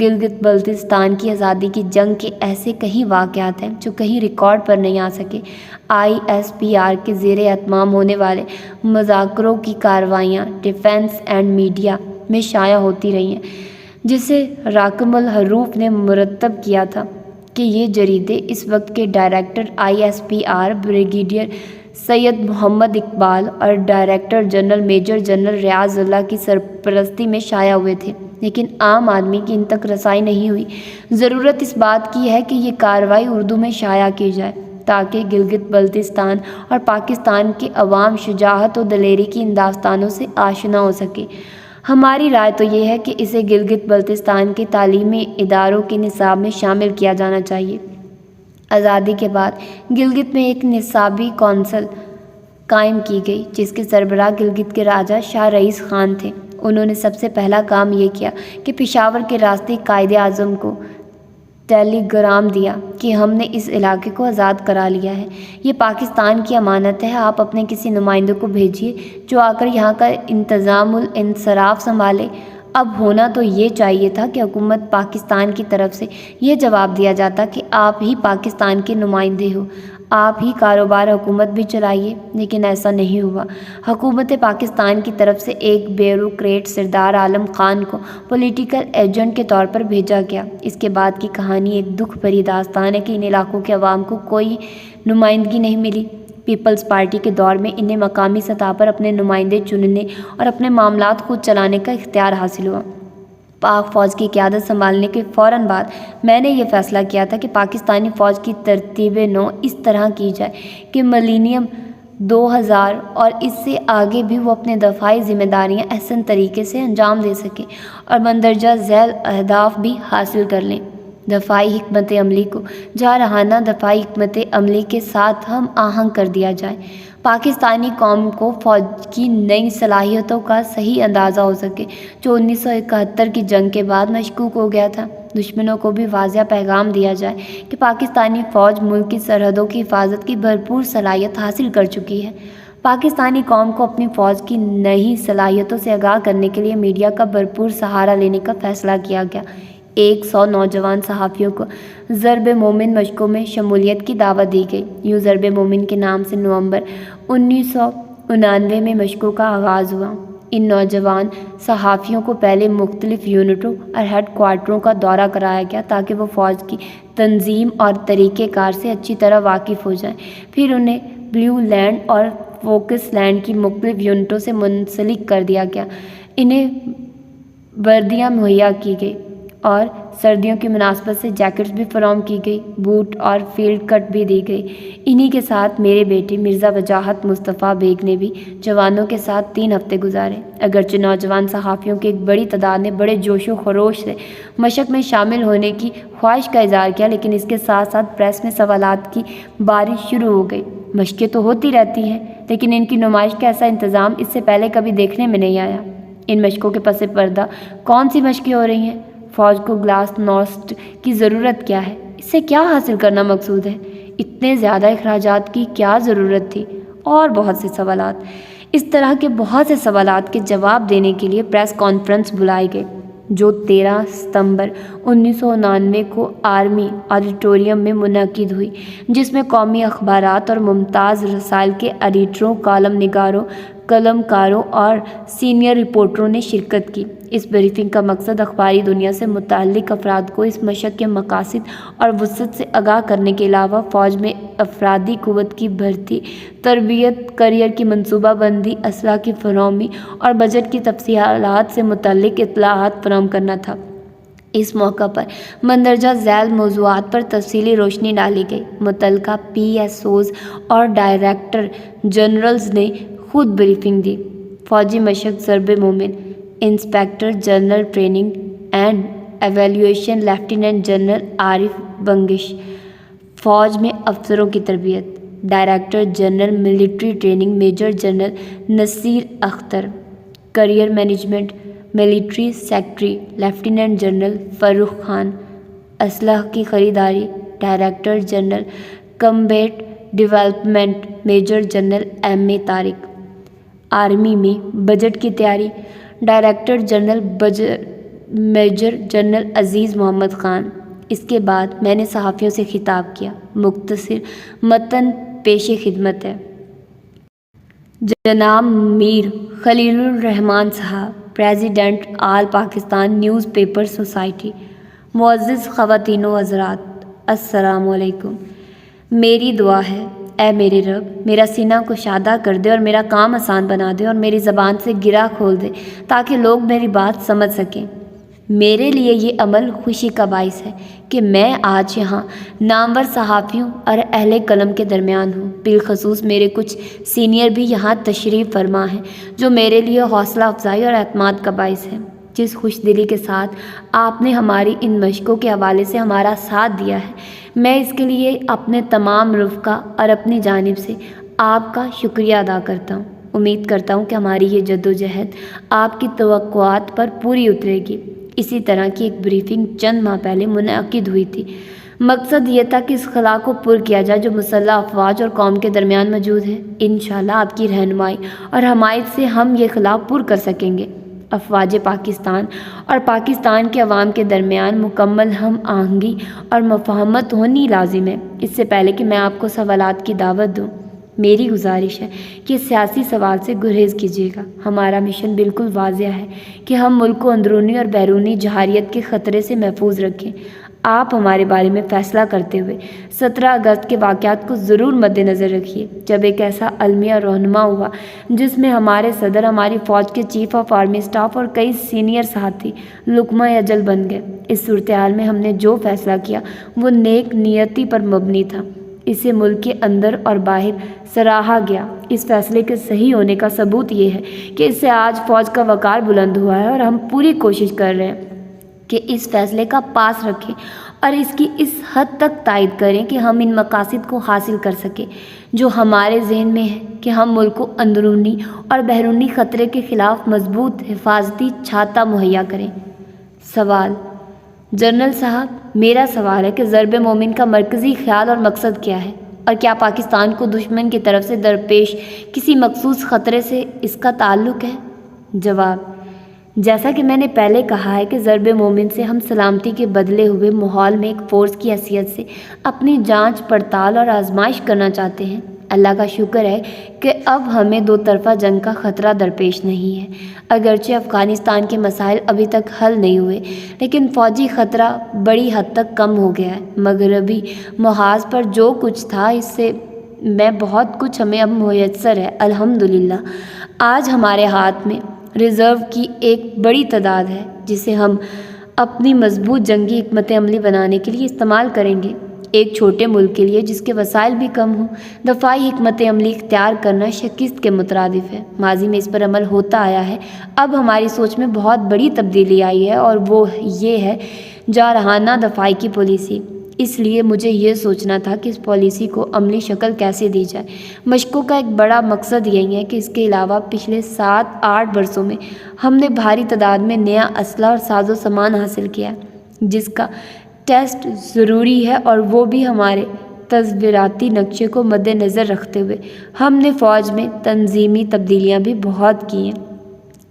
گلگت بلتستان کی آزادی کی جنگ کے ایسے کئی واقعات ہیں جو کہیں ریکارڈ پر نہیں آ سکے۔ ISPR کے زیر اہتمام ہونے والے مذاکروں کی کارروائیاں ڈیفنس اینڈ میڈیا میں شائع ہوتی رہی ہیں، جسے راکم الحروف نے مرتب کیا تھا کہ یہ جریدے اس وقت کے ڈائریکٹر ISPR بریگیڈیئر سید محمد اقبال اور ڈائریکٹر جنرل میجر جنرل ریاض اللہ کی سرپرستی میں شائع ہوئے تھے، لیکن عام آدمی کی ان تک رسائی نہیں ہوئی۔ ضرورت اس بات کی ہے کہ یہ کارروائی اردو میں شائع کی جائے تاکہ گلگت بلتستان اور پاکستان کے عوام شجاعت و دلیری کی ان داستانوں سے آشنا ہو سکے۔ ہماری رائے تو یہ ہے کہ اسے گلگت بلتستان کے تعلیمی اداروں کے نصاب میں شامل کیا جانا چاہیے۔ آزادی کے بعد گلگت میں ایک نصابی کونسل قائم کی گئی جس کے سربراہ گلگت کے راجہ شاہ رئیس خان تھے۔ انہوں نے سب سے پہلا کام یہ کیا کہ پشاور کے راستے قائد اعظم کو ٹیلی گرام دیا کہ ہم نے اس علاقے کو آزاد کرا لیا ہے، یہ پاکستان کی امانت ہے، آپ اپنے کسی نمائندے کو بھیجیے جو آ کر یہاں کا انتظام الانصراف سنبھالے۔ اب ہونا تو یہ چاہیے تھا کہ حکومت پاکستان کی طرف سے یہ جواب دیا جاتا کہ آپ ہی پاکستان کے نمائندے ہو، آپ ہی کاروبار حکومت بھی چلائیے، لیکن ایسا نہیں ہوا۔ حکومت پاکستان کی طرف سے ایک بیوروکریٹ سردار عالم خان کو پولیٹیکل ایجنٹ کے طور پر بھیجا گیا۔ اس کے بعد کی کہانی ایک دکھ بھری داستان ہے کہ ان علاقوں کے عوام کو کوئی نمائندگی نہیں ملی۔ پیپلز پارٹی کے دور میں انہیں مقامی سطح پر اپنے نمائندے چننے اور اپنے معاملات خود چلانے کا اختیار حاصل ہوا۔ پاک فوج کی قیادت سنبھالنے کے فوراً بعد میں نے یہ فیصلہ کیا تھا کہ پاکستانی فوج کی ترتیب نو اس طرح کی جائے کہ ملینیم 2000 اور اس سے آگے بھی وہ اپنے دفاعی ذمہ داریاں احسن طریقے سے انجام دے سکیں اور مندرجہ ذیل اہداف بھی حاصل کر لیں۔ دفاعی حکمت عملی کو جارحانہ دفاعی حکمت عملی کے ساتھ ہم آہنگ کر دیا جائے، پاکستانی قوم کو فوج کی نئی صلاحیتوں کا صحیح اندازہ ہو سکے جو 1971 کی جنگ کے بعد مشکوک ہو گیا تھا۔ دشمنوں کو بھی واضح پیغام دیا جائے کہ پاکستانی فوج ملک کی سرحدوں کی حفاظت کی بھرپور صلاحیت حاصل کر چکی ہے۔ پاکستانی قوم کو اپنی فوج کی نئی صلاحیتوں سے آگاہ کرنے کے لیے میڈیا کا بھرپور سہارا لینے کا فیصلہ کیا گیا۔ 100 نوجوان صحافیوں کو ضرب مومن مشقوں میں شمولیت کی دعوت دی گئی۔ یوں ضرب مومن کے نام سے نومبر 1999 میں مشقوں کا آغاز ہوا۔ ان نوجوان صحافیوں کو پہلے مختلف یونٹوں اور ہیڈ کوارٹروں کا دورہ کرایا گیا تاکہ وہ فوج کی تنظیم اور طریقہ کار سے اچھی طرح واقف ہو جائیں۔ پھر انہیں بلیو لینڈ اور فوکس لینڈ کی مختلف یونٹوں سے منسلک کر دیا گیا۔ انہیں وردیاں مہیا کی گئی اور سردیوں کی مناسبت سے جیکٹس بھی فراہم کی گئی، بوٹ اور فیلڈ کٹ بھی دی گئی۔ انہی کے ساتھ میرے بیٹے مرزا وجاہت مصطفیٰ بیگ نے بھی جوانوں کے ساتھ 3 ہفتے گزارے۔ اگرچہ نوجوان صحافیوں کی ایک بڑی تعداد نے بڑے جوش و خروش سے مشق میں شامل ہونے کی خواہش کا اظہار کیا، لیکن اس کے ساتھ ساتھ پریس میں سوالات کی بارش شروع ہو گئی۔ مشقیں تو ہوتی رہتی ہیں، لیکن ان کی نمائش کا ایسا انتظام اس سے پہلے کبھی دیکھنے میں نہیں آیا۔ ان مشقوں کے پس پردہ کون سی مشقیں ہو رہی ہیں؟ فوج کو گلاس نوسٹ کی ضرورت کیا ہے؟ اس سے کیا حاصل کرنا مقصود ہے؟ اتنے زیادہ اخراجات کی کیا ضرورت تھی؟ اور بہت سے سوالات۔ اس طرح کے بہت سے سوالات کے جواب دینے کے لیے پریس کانفرنس بلائی گئی جو 13 ستمبر 1999 کو آرمی آڈیٹوریم میں منعقد ہوئی، جس میں قومی اخبارات اور ممتاز رسائل کے ایڈیٹروں، کالم نگاروں، قلم کاروں اور سینئر رپورٹروں نے شرکت کی۔ اس بریفنگ کا مقصد اخباری دنیا سے متعلق افراد کو اس مشق کے مقاصد اور وسعت سے آگاہ کرنے کے علاوہ فوج میں افرادی قوت کی بھرتی، تربیت، کیریئر کی منصوبہ بندی، اسلحہ کی فراہمی اور بجٹ کی تفصیلات سے متعلق اطلاعات فراہم کرنا تھا۔ اس موقع پر مندرجہ ذیل موضوعات پر تفصیلی روشنی ڈالی گئی۔ متعلقہ PSOز اور ڈائریکٹر جنرلز نے خود بریفنگ دی۔ فوجی مشق Zarb Momin inspector general training and evaluation lieutenant general Arif Bangash, فوج میں افسروں کی تربیت، director general military training major general Naseer Akhtar, career management military secretary lieutenant general Farrukh Khan, اسلحہ کی خریداری director general combat development major general MA Tariq, army میں بجٹ کی تیاری director general major general Aziz Muhammad Khan. اس کے بعد میں نے صحافیوں سے خطاب کیا۔ مختصر متن پیش خدمت ہے۔ جناب میر خلیل الرحمن صاحب، پریزیڈنٹ آل پاکستان نیوز پیپر سوسائٹی۔ معزز خواتین و حضرات، السلام علیکم۔ میری دعا ہے، اے میرے رب، میرا سینہ کشادہ کر دے اور میرا کام آسان بنا دے اور میری زبان سے گرہ کھول دے تاکہ لوگ میری بات سمجھ سکیں۔ میرے لیے یہ عمل خوشی کا باعث ہے کہ میں آج یہاں نامور صحافیوں اور اہل قلم کے درمیان ہوں۔ بالخصوص میرے کچھ سینئر بھی یہاں تشریف فرما ہیں جو میرے لیے حوصلہ افزائی اور اعتماد کا باعث ہے۔ جس خوش دلی کے ساتھ آپ نے ہماری ان مشقوں کے حوالے سے ہمارا ساتھ دیا ہے، میں اس کے لیے اپنے تمام رفقا اور اپنی جانب سے آپ کا شکریہ ادا کرتا ہوں۔ امید کرتا ہوں کہ ہماری یہ جدوجہد آپ کی توقعات پر پوری اترے گی۔ اسی طرح کی ایک بریفنگ چند ماہ پہلے منعقد ہوئی تھی۔ مقصد یہ تھا کہ اس خلا کو پر کیا جائے جو مسلح افواج اور قوم کے درمیان موجود ہے۔ انشاءاللہ آپ کی رہنمائی اور حمایت سے ہم یہ خلا پر کر سکیں گے۔ افواج پاکستان اور پاکستان کے عوام کے درمیان مکمل ہم آہنگی اور مفاہمت ہونی لازم ہے۔ اس سے پہلے کہ میں آپ کو سوالات کی دعوت دوں، میری گزارش ہے کہ سیاسی سوال سے گریز کیجیے گا۔ ہمارا مشن بالکل واضح ہے کہ ہم ملک کو اندرونی اور بیرونی جہریت کے خطرے سے محفوظ رکھیں۔ آپ ہمارے بارے میں فیصلہ کرتے ہوئے 17 اگست کے واقعات کو ضرور مد نظر رکھیے، جب ایک ایسا المیہ رہنما ہوا جس میں ہمارے صدر، ہماری فوج کے چیف آف آرمی اسٹاف اور کئی سینئر ساتھی لقمہ اجل بن گئے۔ اس صورتحال میں ہم نے جو فیصلہ کیا وہ نیک نیتی پر مبنی تھا۔ اسے ملک کے اندر اور باہر سراہا گیا۔ اس فیصلے کے صحیح ہونے کا ثبوت یہ ہے کہ اس سے آج فوج کا وقار بلند ہوا ہے اور ہم پوری کوشش کر رہے ہیں کہ اس فیصلے کا پاس رکھیں اور اس کی اس حد تک تائید کریں کہ ہم ان مقاصد کو حاصل کر سکیں جو ہمارے ذہن میں ہے کہ ہم ملک کو اندرونی اور بیرونی خطرے کے خلاف مضبوط حفاظتی چھاتہ مہیا کریں۔ سوال: جنرل صاحب، میرا سوال ہے کہ ضرب مومن کا مرکزی خیال اور مقصد کیا ہے، اور کیا پاکستان کو دشمن کی طرف سے درپیش کسی مخصوص خطرے سے اس کا تعلق ہے؟ جواب: جیسا کہ میں نے پہلے کہا ہے کہ ضرب مومن سے ہم سلامتی کے بدلے ہوئے ماحول میں ایک فورس کی حیثیت سے اپنی جانچ پڑتال اور آزمائش کرنا چاہتے ہیں۔ اللہ کا شکر ہے کہ اب ہمیں دو طرفہ جنگ کا خطرہ درپیش نہیں ہے۔ اگرچہ افغانستان کے مسائل ابھی تک حل نہیں ہوئے، لیکن فوجی خطرہ بڑی حد تک کم ہو گیا ہے۔ مغربی محاذ پر جو کچھ تھا اس سے میں بہت کچھ ہمیں اب میسر ہے، الحمدللہ۔ آج ہمارے ہاتھ میں ریزرو کی ایک بڑی تعداد ہے جسے ہم اپنی مضبوط جنگی حکمت عملی بنانے کے لیے استعمال کریں گے۔ ایک چھوٹے ملک کے لیے جس کے وسائل بھی کم ہوں، دفاعی حکمت عملی اختیار کرنا شکست کے مترادف ہے۔ ماضی میں اس پر عمل ہوتا آیا ہے، اب ہماری سوچ میں بہت بڑی تبدیلی آئی ہے اور وہ یہ ہے جارحانہ دفاعی کی پالیسی۔ اس لیے مجھے یہ سوچنا تھا کہ اس پالیسی کو عملی شکل کیسے دی جائے۔ مشقوں کا ایک بڑا مقصد یہی ہے کہ اس کے علاوہ پچھلے 7-8 برسوں میں ہم نے بھاری تعداد میں نیا اسلحہ اور ساز و سامان حاصل کیا ہے جس کا ٹیسٹ ضروری ہے، اور وہ بھی ہمارے تصویراتی نقشے کو مد نظر رکھتے ہوئے۔ ہم نے فوج میں تنظیمی تبدیلیاں بھی بہت کی ہیں۔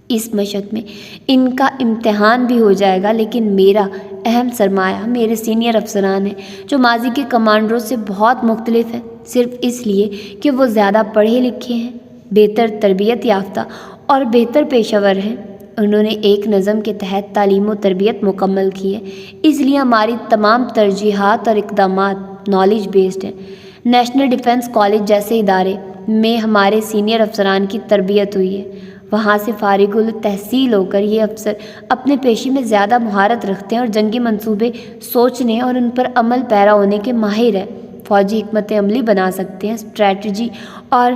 اس مشق میں ان کا امتحان بھی ہو جائے گا، لیکن میرا اہم سرمایہ میرے سینئر افسران ہیں جو ماضی کے کمانڈروں سے بہت مختلف ہیں، صرف اس لیے کہ وہ زیادہ پڑھے لکھے ہیں، بہتر تربیت یافتہ اور بہتر پیشہ ور ہیں۔ انہوں نے ایک نظم کے تحت تعلیم و تربیت مکمل کی ہے، اس لیے ہماری تمام ترجیحات اور اقدامات نالج بیسڈ ہیں۔ نیشنل ڈیفنس کالج جیسے ادارے میں ہمارے سینئر افسران کی تربیت ہوئی ہے۔ وہاں سے فارغ التحصیل ہو کر یہ افسر اپنے پیشے میں زیادہ مہارت رکھتے ہیں اور جنگی منصوبے سوچنے اور ان پر عمل پیرا ہونے کے ماہر ہیں۔ فوجی حکمت عملی بنا سکتے ہیں، اسٹریٹجی اور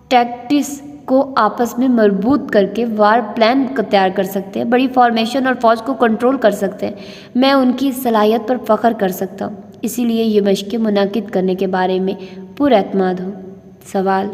ٹیکٹس کو آپس میں مربوط کر کے وار پلان تیار کر سکتے ہیں، بڑی فارمیشن اور فوج کو کنٹرول کر سکتے ہیں۔ میں ان کی صلاحیت پر فخر کر سکتا ہوں، اسی لیے یہ مشقیں منعقد کرنے کے بارے میں پر اعتماد ہوں۔ سوال: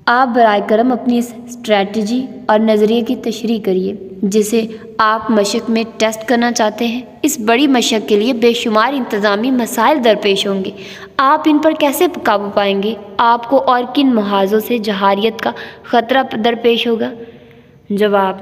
آپ برائے کرم اپنی اس اسٹریٹجی اور نظریے کی تشریح کریے جسے آپ مشق میں ٹیسٹ کرنا چاہتے ہیں۔ اس بڑی مشق کے لیے بے شمار انتظامی مسائل درپیش ہوں گے، آپ ان پر کیسے قابو پائیں گے؟ آپ کو اور کن محاذوں سے جہریت کا خطرہ درپیش ہوگا؟ جواب: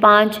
5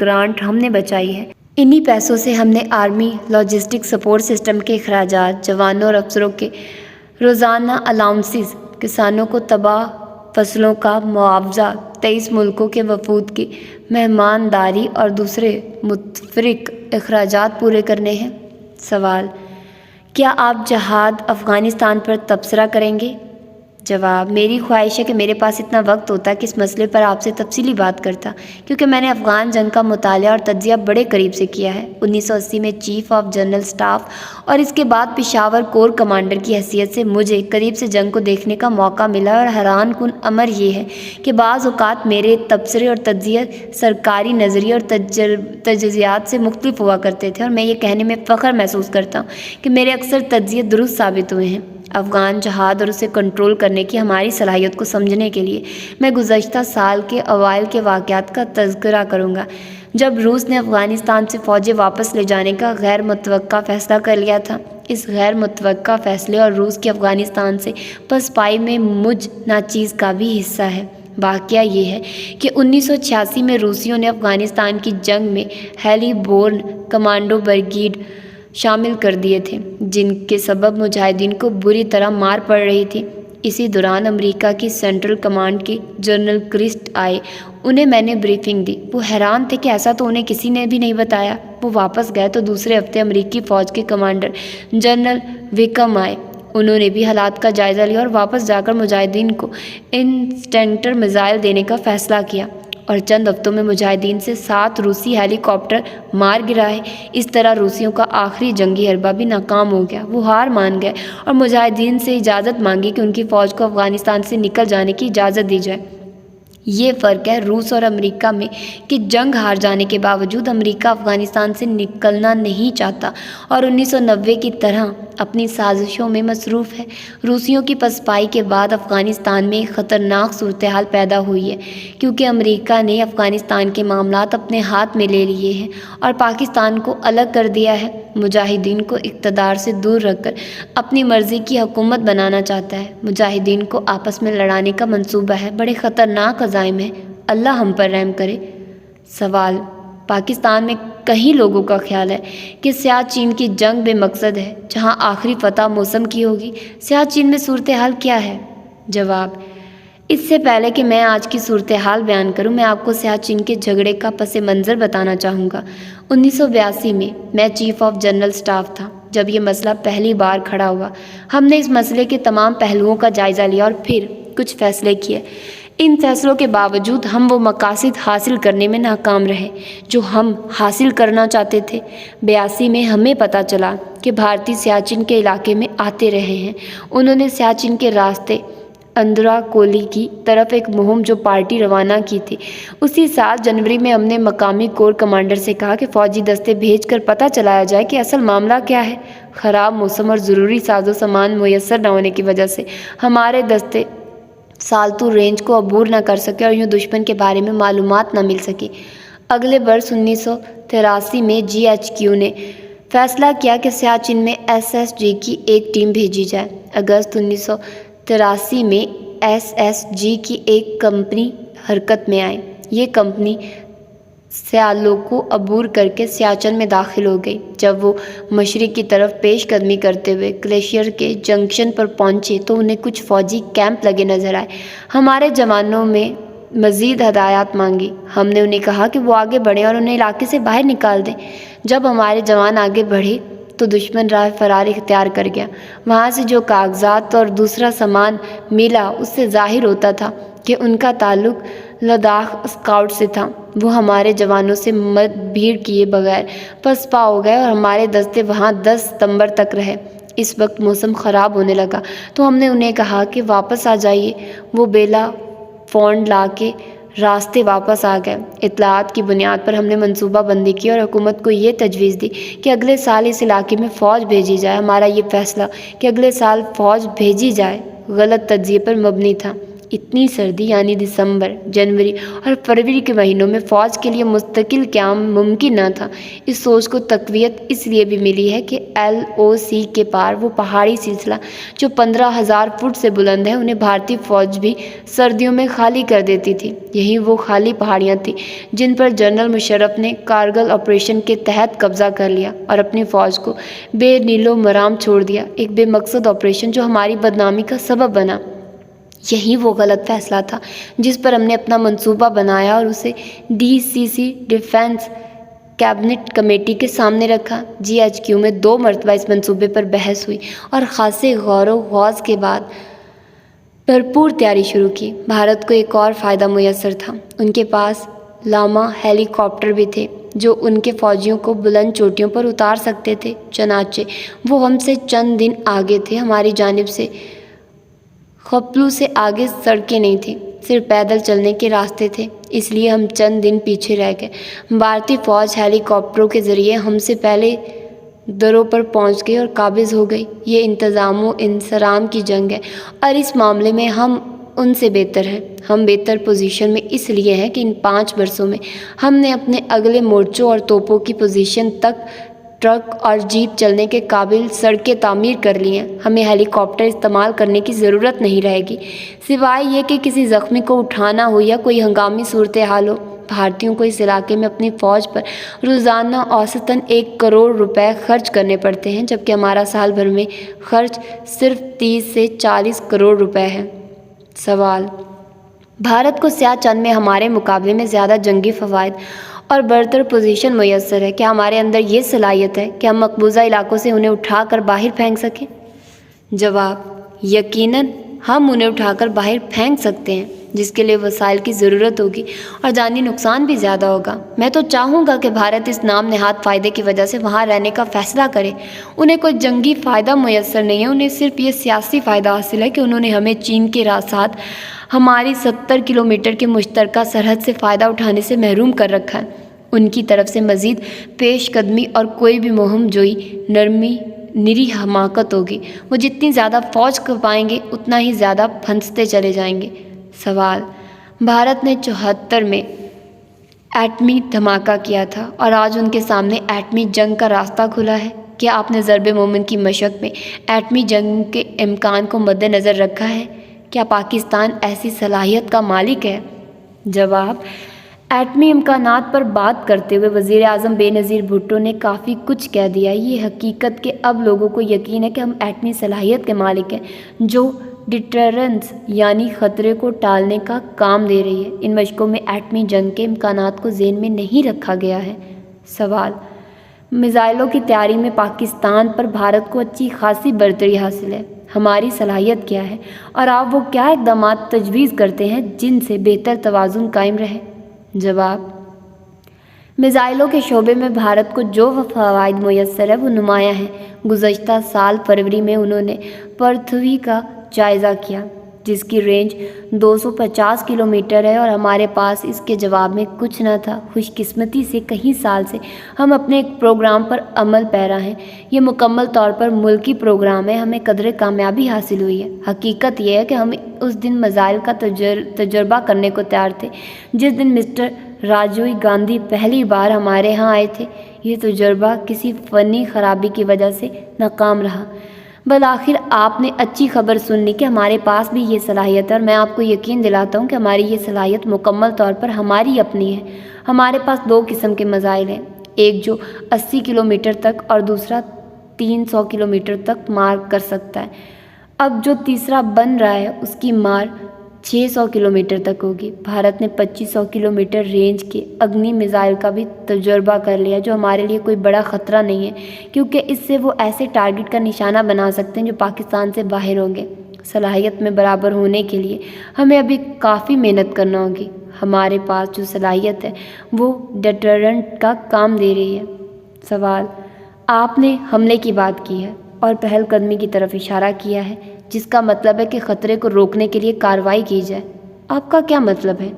گرانٹ ہم نے بچائی ہے۔ انہی پیسوں سے ہم نے آرمی لاجسٹک سپورٹ سسٹم کے اخراجات، جوانوں اور افسروں کے روزانہ الاؤنسز، کسانوں کو تباہ فصلوں کا معاوضہ، 23 ملکوں کے وفود کی مہمانداری اور دوسرے متفرق اخراجات پورے کرنے ہیں۔ سوال: کیا آپ جہاد افغانستان پر تبصرہ کریں گے؟ جواب: میری خواہش ہے کہ میرے پاس اتنا وقت ہوتا کہ اس مسئلے پر آپ سے تفصیلی بات کرتا، کیونکہ میں نے افغان جنگ کا مطالعہ اور تجزیہ بڑے قریب سے کیا ہے۔ 1980 میں چیف آف جنرل اسٹاف اور اس کے بعد پشاور کور کمانڈر کی حیثیت سے مجھے قریب سے جنگ کو دیکھنے کا موقع ملا، اور حیران کن امر یہ ہے کہ بعض اوقات میرے تبصرے اور تجزیے سرکاری نظریے اور تجزیات سے مختلف ہوا کرتے تھے، اور میں یہ کہنے میں فخر محسوس کرتا ہوں کہ میرے اکثر تجزیے درست ثابت ہوئے ہیں۔ افغان جہاد اور اسے کنٹرول کرنے کی ہماری صلاحیت کو سمجھنے کے لیے میں گزشتہ سال کے اوائل کے واقعات کا تذکرہ کروں گا، جب روس نے افغانستان سے فوجیں واپس لے جانے کا غیر متوقع فیصلہ کر لیا تھا۔ اس غیر متوقع فیصلے اور روس کی افغانستان سے پسپائی میں مجھ ناچیز کا بھی حصہ ہے۔ واقعہ یہ ہے کہ 1986 میں روسیوں نے افغانستان کی جنگ میں ہیلی بورن کمانڈو بریگیڈ شامل کر دیے تھے، جن کے سبب مجاہدین کو بری طرح مار پڑ رہی تھی۔ اسی دوران امریکہ کی سینٹرل کمانڈ کے جنرل کرسٹ آئے، انہیں میں نے بریفنگ دی۔ وہ حیران تھے کہ ایسا تو انہیں کسی نے بھی نہیں بتایا۔ وہ واپس گئے تو دوسرے ہفتے امریکی فوج کے کمانڈر جنرل وکم آئے، انہوں نے بھی حالات کا جائزہ لیا اور واپس جا کر مجاہدین کو انسٹنکٹر میزائل دینے کا فیصلہ کیا، اور چند ہفتوں میں مجاہدین سے 7 روسی ہیلی کاپٹر مار گرائے۔ اس طرح روسیوں کا آخری جنگی حربہ بھی ناکام ہو گیا۔ وہ ہار مان گئے اور مجاہدین سے اجازت مانگی کہ ان کی فوج کو افغانستان سے نکل جانے کی اجازت دی جائے۔ یہ فرق ہے روس اور امریکہ میں کہ جنگ ہار جانے کے باوجود امریکہ افغانستان سے نکلنا نہیں چاہتا اور 1990 کی طرح اپنی سازشوں میں مصروف ہے۔ روسیوں کی پسپائی کے بعد افغانستان میں ایک خطرناک صورتحال پیدا ہوئی ہے، کیونکہ امریکہ نے افغانستان کے معاملات اپنے ہاتھ میں لے لیے ہیں اور پاکستان کو الگ کر دیا ہے۔ مجاہدین کو اقتدار سے دور رکھ کر اپنی مرضی کی حکومت بنانا چاہتا ہے۔ مجاہدین کو آپس میں لڑانے کا منصوبہ ہے، بڑے خطرناک عزائم ہیں۔ اللہ ہم پر رحم کرے۔ سوال: پاکستان میں کئی لوگوں کا خیال ہے کہ سیاہ چین کی جنگ بے مقصد ہے، جہاں آخری فتح موسم کی ہوگی۔ سیاہ چین میں صورتحال کیا ہے؟ جواب: اس سے پہلے کہ میں آج کی صورتحال بیان کروں، میں آپ کو سیاہ چین کے جھگڑے کا پس منظر بتانا چاہوں گا۔ 1982 میں میں چیف آف جنرل اسٹاف تھا جب یہ مسئلہ پہلی بار کھڑا ہوا۔ ہم نے اس مسئلے کے تمام پہلوؤں کا جائزہ لیا اور پھر کچھ فیصلے کیے۔ ان فیصلوں کے باوجود ہم وہ مقاصد حاصل کرنے میں ناکام رہے جو ہم حاصل کرنا چاہتے تھے۔ 82 میں ہمیں پتہ چلا کہ بھارتی سیاہ چین کے علاقے میں آتے رہے ہیں۔ انہوں نے سیاہ چین کے راستے اندرا کولی کی طرف ایک مہم جو پارٹی روانہ کی تھی۔ اسی سال جنوری میں ہم نے مقامی کور کمانڈر سے کہا کہ فوجی دستے بھیج کر پتہ چلایا جائے کہ اصل معاملہ کیا ہے۔ خراب موسم اور ضروری ساز و سامان میسر نہ ہونے کی وجہ سے ہمارے دستے سالتو رینج کو عبور نہ کر سکے اور یوں دشمن کے بارے میں معلومات نہ مل سکی۔ اگلے برس 1983 میں GHQ نے فیصلہ کیا کہ سیاہ چین میں SSG کی ایک ٹیم بھیجی جائے۔ اگست 1983 میں SSG کی ایک کمپنی حرکت میں آئی۔ یہ کمپنی سیالوں کو عبور کر کے سیاچن میں داخل ہو گئی۔ جب وہ مشرق کی طرف پیش قدمی کرتے ہوئے گلیشیئر کے جنکشن پر پہنچے تو انہیں کچھ فوجی کیمپ لگے نظر آئے۔ ہمارے جوانوں میں مزید ہدایات مانگی۔ ہم نے انہیں کہا کہ وہ آگے بڑھیں اور انہیں علاقے سے باہر نکال دیں۔ جب ہمارے جوان آگے بڑھے تو دشمن راہ فرار اختیار کر گیا۔ وہاں سے جو کاغذات اور دوسرا سامان ملا اس سے ظاہر ہوتا تھا کہ ان کا تعلق لداخ اسکاؤٹ سے تھا۔ وہ ہمارے جوانوں سے مد بھیڑ کیے بغیر پسپا ہو گئے اور ہمارے دستے وہاں 10 ستمبر تک رہے۔ اس وقت موسم خراب ہونے لگا تو ہم نے انہیں کہا کہ واپس آ جائیے۔ وہ بیلا فونڈ لا کے راستے واپس آ گئے۔ اطلاعات کی بنیاد پر ہم نے منصوبہ بندی کی اور حکومت کو یہ تجویز دی کہ اگلے سال اس علاقے میں فوج بھیجی جائے۔ ہمارا یہ فیصلہ کہ اگلے سال فوج بھیجی جائے غلط تجزیے پر مبنی تھا۔ اتنی سردی یعنی دسمبر، جنوری اور فروری کے مہینوں میں فوج کے لیے مستقل قیام ممکن نہ تھا۔ اس سوچ کو تقویت اس لیے بھی ملی ہے کہ LOC کے پار وہ پہاڑی سلسلہ جو 15,000 فٹ سے بلند ہے، انہیں بھارتی فوج بھی سردیوں میں خالی کر دیتی تھی۔ یہی وہ خالی پہاڑیاں تھیں جن پر جنرل مشرف نے کارگل آپریشن کے تحت قبضہ کر لیا اور اپنی فوج کو بے نیل و مرام چھوڑ دیا، ایک بے مقصد آپریشن جو ہماری بدنامی کا سبب بنا۔ یہی وہ غلط فیصلہ تھا جس پر ہم نے اپنا منصوبہ بنایا اور اسے DCC ڈیفنس کیبنٹ کمیٹی کے سامنے رکھا۔ GHQ میں 2 مرتبہ اس منصوبے پر بحث ہوئی اور خاصے غور و خوض کے بعد بھرپور تیاری شروع کی۔ بھارت کو ایک اور فائدہ میسر تھا، ان کے پاس لاما ہیلی کاپٹر بھی تھے جو ان کے فوجیوں کو بلند چوٹیوں پر اتار سکتے تھے۔ چنانچہ وہ ہم سے چند دن آگے تھے۔ ہماری جانب سے خپلو سے آگے سڑکیں نہیں تھیں، صرف پیدل چلنے کے راستے تھے، اس لیے ہم چند دن پیچھے رہ گئے۔ بھارتی فوج ہیلی کاپٹروں کے ذریعے ہم سے پہلے دروں پر پہنچ گئی اور قابض ہو گئی۔ یہ انتظام و انصرام کی جنگ ہے اور اس معاملے میں ہم ان سے بہتر ہیں۔ ہم بہتر پوزیشن میں اس لیے ہیں کہ ان 5 برسوں میں ہم نے اپنے اگلے مورچوں اور توپوں کی پوزیشن تک ٹرک اور جیپ چلنے کے قابل سڑکیں تعمیر کر لی ہیں۔ ہمیں ہیلی کاپٹر استعمال کرنے کی ضرورت نہیں رہے گی، سوائے یہ کہ کسی زخمی کو اٹھانا ہو یا کوئی ہنگامی صورتحال ہو۔ بھارتیوں کو اس علاقے میں اپنی فوج پر روزانہ اوسطاً 1 کروڑ روپے خرچ کرنے پڑتے ہیں، جبکہ ہمارا سال بھر میں خرچ صرف 30 سے 40 کروڑ روپے ہے۔ سوال: بھارت کو سیاہ چند میں ہمارے مقابلے میں زیادہ جنگی فوائد اور برتر پوزیشن میسر ہے، کیا ہمارے اندر یہ صلاحیت ہے کہ ہم مقبوضہ علاقوں سے انہیں اٹھا کر باہر پھینک سکیں؟ جواب: یقیناً ہم انہیں اٹھا کر باہر پھینک سکتے ہیں، جس کے لیے وسائل کی ضرورت ہوگی اور جانی نقصان بھی زیادہ ہوگا۔ میں تو چاہوں گا کہ بھارت اس نام نہاد فائدے کی وجہ سے وہاں رہنے کا فیصلہ کرے۔ انہیں کوئی جنگی فائدہ میسر نہیں ہے، انہیں صرف یہ سیاسی فائدہ حاصل ہے کہ انہوں نے ہمیں چین کے ساتھ ہماری 70 کلومیٹر کی مشترکہ سرحد سے فائدہ اٹھانے سے محروم کر رکھا ہے۔ ان کی طرف سے مزید پیش قدمی اور کوئی بھی مہم جوئی نری حماقت ہوگی۔ وہ جتنی زیادہ فوج کھپائیں گے اتنا ہی زیادہ پھنستے چلے جائیں گے۔ سوال: بھارت نے 74 میں ایٹمی دھماکہ کیا تھا اور آج ان کے سامنے ایٹمی جنگ کا راستہ کھلا ہے۔ کیا آپ نے ضرب مومن کی مشق میں ایٹمی جنگ کے امکان کو مد نظر رکھا ہے؟ کیا پاکستان ایسی صلاحیت کا مالک ہے؟ جواب: ایٹمی امکانات پر بات کرتے ہوئے وزیر اعظم بے نظیر بھٹو نے کافی کچھ کہہ دیا۔ یہ حقیقت کہ اب لوگوں کو یقین ہے کہ ہم ایٹمی صلاحیت کے مالک ہیں، جو ڈیٹررنس یعنی خطرے کو ٹالنے کا کام دے رہی ہے۔ ان مشقوں میں ایٹمی جنگ کے امکانات کو ذہن میں نہیں رکھا گیا ہے۔ سوال: میزائلوں کی تیاری میں پاکستان پر بھارت کو اچھی خاصی برتری حاصل ہے، ہماری صلاحیت کیا ہے اور آپ وہ کیا اقدامات تجویز کرتے ہیں جن سے بہتر توازن قائم رہے؟ جواب: میزائلوں کے شعبے میں بھارت کو جو فوائد میسر ہے وہ نمایاں ہیں۔ گزشتہ سال فروری میں انہوں نے پرتھوی کا جائزہ کیا، جس کی رینج 250 کلومیٹر ہے اور ہمارے پاس اس کے جواب میں کچھ نہ تھا۔ خوش قسمتی سے کئی سال سے ہم اپنے ایک پروگرام پر عمل پیرا ہیں۔ یہ مکمل طور پر ملکی پروگرام ہے، ہمیں قدر کامیابی حاصل ہوئی ہے۔ حقیقت یہ ہے کہ ہم اس دن میزائل کا تجربہ کرنے کو تیار تھے جس دن مسٹر راجیو گاندھی پہلی بار ہمارے ہاں آئے تھے۔ یہ تجربہ کسی فنی خرابی کی وجہ سے ناکام رہا۔ بالآخر آپ نے اچھی خبر سن لی کہ ہمارے پاس بھی یہ صلاحیت ہے اور میں آپ کو یقین دلاتا ہوں کہ ہماری یہ صلاحیت مکمل طور پر ہماری اپنی ہے۔ ہمارے پاس 2 قسم کے میزائل ہیں، ایک جو 80 کلومیٹر تک اور دوسرا 300 کلومیٹر تک مار کر سکتا ہے۔ اب جو تیسرا بن رہا ہے اس کی مار 600 کلومیٹر تک ہوگی۔ بھارت نے 2500 کلومیٹر رینج کے اگنی میزائل کا بھی تجربہ کر لیا، جو ہمارے لیے کوئی بڑا خطرہ نہیں ہے کیونکہ اس سے وہ ایسے ٹارگٹ کا نشانہ بنا سکتے ہیں جو پاکستان سے باہر ہوں گے۔ صلاحیت میں برابر ہونے کے لیے ہمیں ابھی کافی محنت کرنا ہوگی۔ ہمارے پاس جو صلاحیت ہے وہ ڈیٹررنٹ کا کام دے رہی ہے۔ سوال: آپ نے حملے کی بات کی ہے اور پہل قدمی کی طرف اشارہ کیا ہے، جس کا مطلب ہے کہ خطرے کو روکنے کے لیے کارروائی کی جائے۔ آپ کا کیا مطلب ہے؟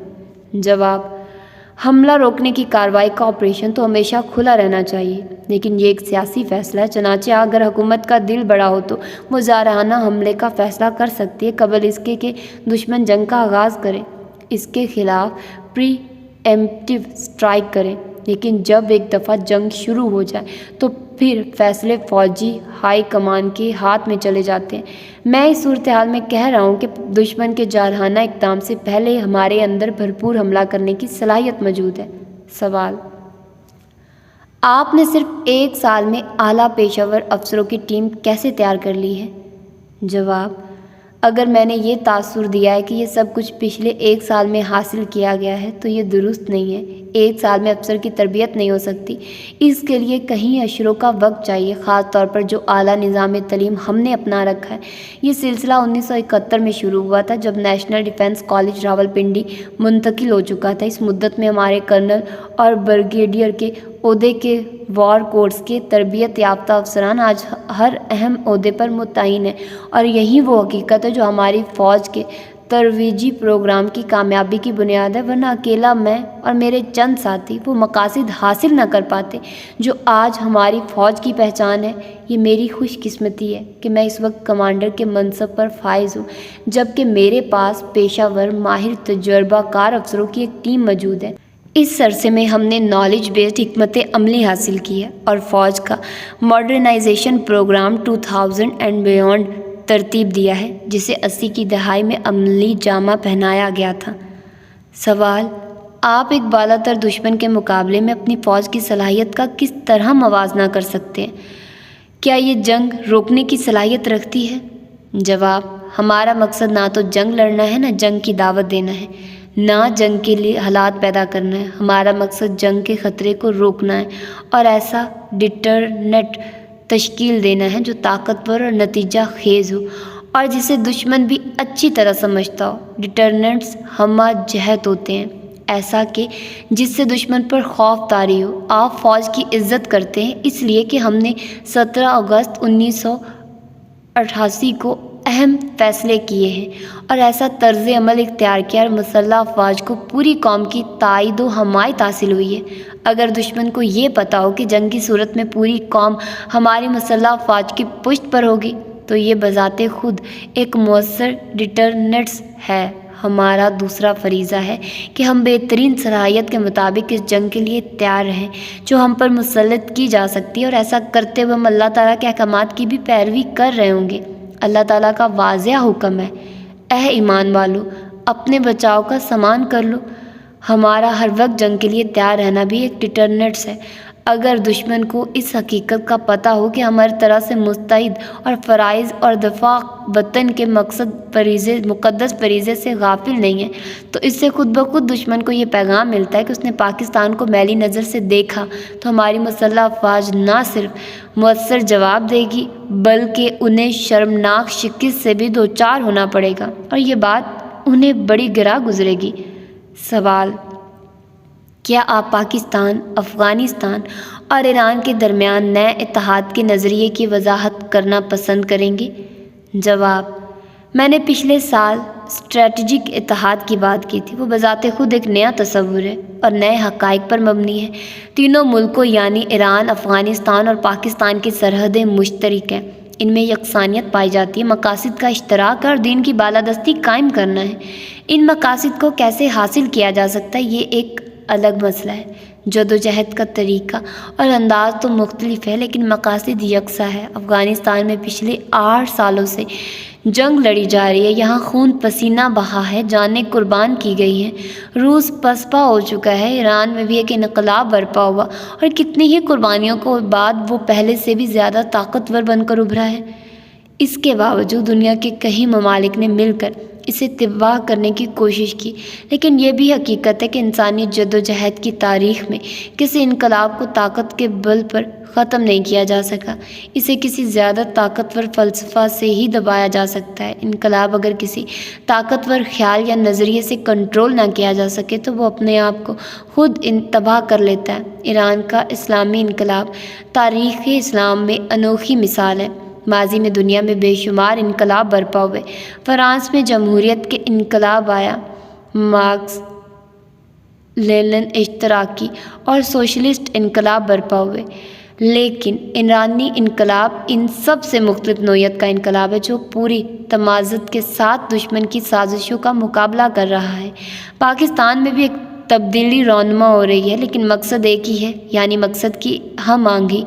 جواب: حملہ روکنے کی کارروائی کا آپریشن تو ہمیشہ کھلا رہنا چاہیے، لیکن یہ ایک سیاسی فیصلہ ہے۔ چنانچہ اگر حکومت کا دل بڑا ہو تو وہ جارحانہ حملے کا فیصلہ کر سکتی ہے قبل اس کے کہ دشمن جنگ کا آغاز کرے، اس کے خلاف پری ایمپٹیو اسٹرائک کرے۔ لیکن جب ایک دفعہ جنگ شروع ہو جائے تو پھر فیصلے فوجی ہائی کمان کے ہاتھ میں چلے جاتے ہیں۔ میں اس صورتحال میں کہہ رہا ہوں کہ دشمن کے جارحانہ اقدام سے پہلے ہمارے اندر بھرپور حملہ کرنے کی صلاحیت موجود ہے۔ سوال: آپ نے صرف 1 سال میں اعلیٰ پیشہ ور افسروں کی ٹیم کیسے تیار کر لی ہے؟ جواب: اگر میں نے یہ تاثر دیا ہے کہ یہ سب کچھ پچھلے 1 سال میں حاصل کیا گیا ہے تو یہ درست نہیں ہے۔ 1 سال میں افسر کی تربیت نہیں ہو سکتی، اس کے لیے کئی اشروں کا وقت چاہیے، خاص طور پر جو اعلیٰ نظام تعلیم ہم نے اپنا رکھا ہے۔ یہ سلسلہ 1971 میں شروع ہوا تھا جب نیشنل ڈیفنس کالج راولپنڈی منتقل ہو چکا تھا۔ اس مدت میں ہمارے کرنل اور بریگیڈیئر کے عہدے کے وار کورس کے تربیت یافتہ افسران آج ہر اہم عہدے پر متعین ہیں، اور یہی وہ حقیقت ہے جو ہماری فوج کے ترویجی پروگرام کی کامیابی کی بنیاد ہے، ورنہ اکیلا میں اور میرے چند ساتھی وہ مقاصد حاصل نہ کر پاتے جو آج ہماری فوج کی پہچان ہے۔ یہ میری خوش قسمتی ہے کہ میں اس وقت کمانڈر کے منصب پر فائز ہوں، جبکہ میرے پاس پیشہ ور ماہر تجربہ کار افسروں کی ایک ٹیم موجود ہے۔ اس عرصے میں ہم نے نالج بیسڈ حکمت عملی حاصل کی ہے اور فوج کا ماڈرنائزیشن پروگرام 2000 اینڈ بیونڈ ترتیب دیا ہے، جسے 80 کی دہائی میں عملی جامہ پہنایا گیا تھا۔ سوال: آپ ایک بالا تر دشمن کے مقابلے میں اپنی فوج کی صلاحیت کا کس طرح موازنہ کر سکتے ہیں؟ کیا یہ جنگ روکنے کی صلاحیت رکھتی ہے؟ جواب: ہمارا مقصد نہ تو جنگ لڑنا ہے، نہ جنگ کی دعوت دینا ہے، نہ جنگ کے لیے حالات پیدا کرنا ہے۔ ہمارا مقصد جنگ کے خطرے کو روکنا ہے اور ایسا ڈٹرنٹ تشکیل دینا ہے جو طاقتور اور نتیجہ خیز ہو اور جسے دشمن بھی اچھی طرح سمجھتا ہو۔ ڈٹرنٹس ہمہ جہت ہوتے ہیں، ایسا کہ جس سے دشمن پر خوف طاری ہو۔ آپ فوج کی عزت کرتے ہیں اس لیے کہ ہم نے 17 اگست 1988 کو اہم فیصلے کیے ہیں اور ایسا طرز عمل اختیار کیا اور مسلح افواج کو پوری قوم کی تائید و حمایت حاصل ہوئی ہے۔ اگر دشمن کو یہ پتہ ہو کہ جنگ کی صورت میں پوری قوم ہماری مسلح افواج کی پشت پر ہوگی تو یہ بذات خود ایک مؤثر ڈٹرنٹس ہے۔ ہمارا دوسرا فریضہ ہے کہ ہم بہترین صلاحیت کے مطابق اس جنگ کے لیے تیار رہیں جو ہم پر مسلط کی جا سکتی ہے، اور ایسا کرتے ہوئے ہم اللہ تعالیٰ کے احکامات کی بھی پیروی کر رہے ہوں گے۔ اللہ تعالیٰ کا واضح حکم ہے، اے ایمان والو، اپنے بچاؤ کا سامان کر لو۔ ہمارا ہر وقت جنگ کے لیے تیار رہنا بھی ایک ڈٹرنٹس ہے۔ اگر دشمن کو اس حقیقت کا پتہ ہو کہ ہم ہر طرح سے مستعد اور فرائض اور دفاع وطن کے مقدس فریضے سے غافل نہیں ہے تو اس سے خود بخود دشمن کو یہ پیغام ملتا ہے کہ اس نے پاکستان کو میلی نظر سے دیکھا تو ہماری مسلح افواج نہ صرف مؤثر جواب دے گی بلکہ انہیں شرمناک شکست سے بھی دوچار ہونا پڑے گا، اور یہ بات انہیں بڑی گراں گزرے گی۔ سوال: کیا آپ پاکستان، افغانستان اور ایران کے درمیان نئے اتحاد کے نظریے کی وضاحت کرنا پسند کریں گے؟ جواب: میں نے پچھلے سال اسٹریٹجک اتحاد کی بات کی تھی۔ وہ بذات خود ایک نیا تصور ہے اور نئے حقائق پر مبنی ہے۔ تینوں ملکوں یعنی ایران، افغانستان اور پاکستان کی سرحدیں مشترک ہیں، ان میں یکسانیت پائی جاتی ہے، مقاصد کا اشتراک ہے اور دین کی بالادستی قائم کرنا ہے۔ ان مقاصد کو کیسے حاصل کیا جا سکتا ہے یہ ایک الگ مسئلہ ہے۔ جدوجہد کا طریقہ اور انداز تو مختلف ہے لیکن مقاصد یکساں ہے۔ افغانستان میں پچھلے 8 سالوں سے جنگ لڑی جا رہی ہے، یہاں خون پسینہ بہا ہے، جانیں قربان کی گئی ہیں، روس پسپا ہو چکا ہے، ایران میں بھی ایک انقلاب برپا ہوا اور کتنی ہی قربانیوں کے بعد وہ پہلے سے بھی زیادہ طاقتور بن کر ابھرا ہے۔ اس کے باوجود دنیا کے کئی ممالک نے مل کر اسے تباہ کرنے کی کوشش کی، لیکن یہ بھی حقیقت ہے کہ انسانی جدوجہد کی تاریخ میں کسی انقلاب کو طاقت کے بل پر ختم نہیں کیا جا سکا، اسے کسی زیادہ طاقتور فلسفہ سے ہی دبایا جا سکتا ہے۔ انقلاب اگر کسی طاقتور خیال یا نظریے سے کنٹرول نہ کیا جا سکے تو وہ اپنے آپ کو خود تباہ کر لیتا ہے۔ ایران کا اسلامی انقلاب تاریخ اسلام میں انوکھی مثال ہے۔ ماضی میں دنیا میں بے شمار انقلاب برپا ہوئے، فرانس میں جمہوریت کے انقلاب آیا، مارکس لینن اشتراکی اور سوشلسٹ انقلاب برپا ہوئے، لیکن ایرانی انقلاب ان سب سے مختلف نوعیت کا انقلاب ہے جو پوری تمازت کے ساتھ دشمن کی سازشوں کا مقابلہ کر رہا ہے۔ پاکستان میں بھی ایک تبدیلی رونما ہو رہی ہے، لیکن مقصد ایک ہی ہے، یعنی مقصد کی ہم آہنگی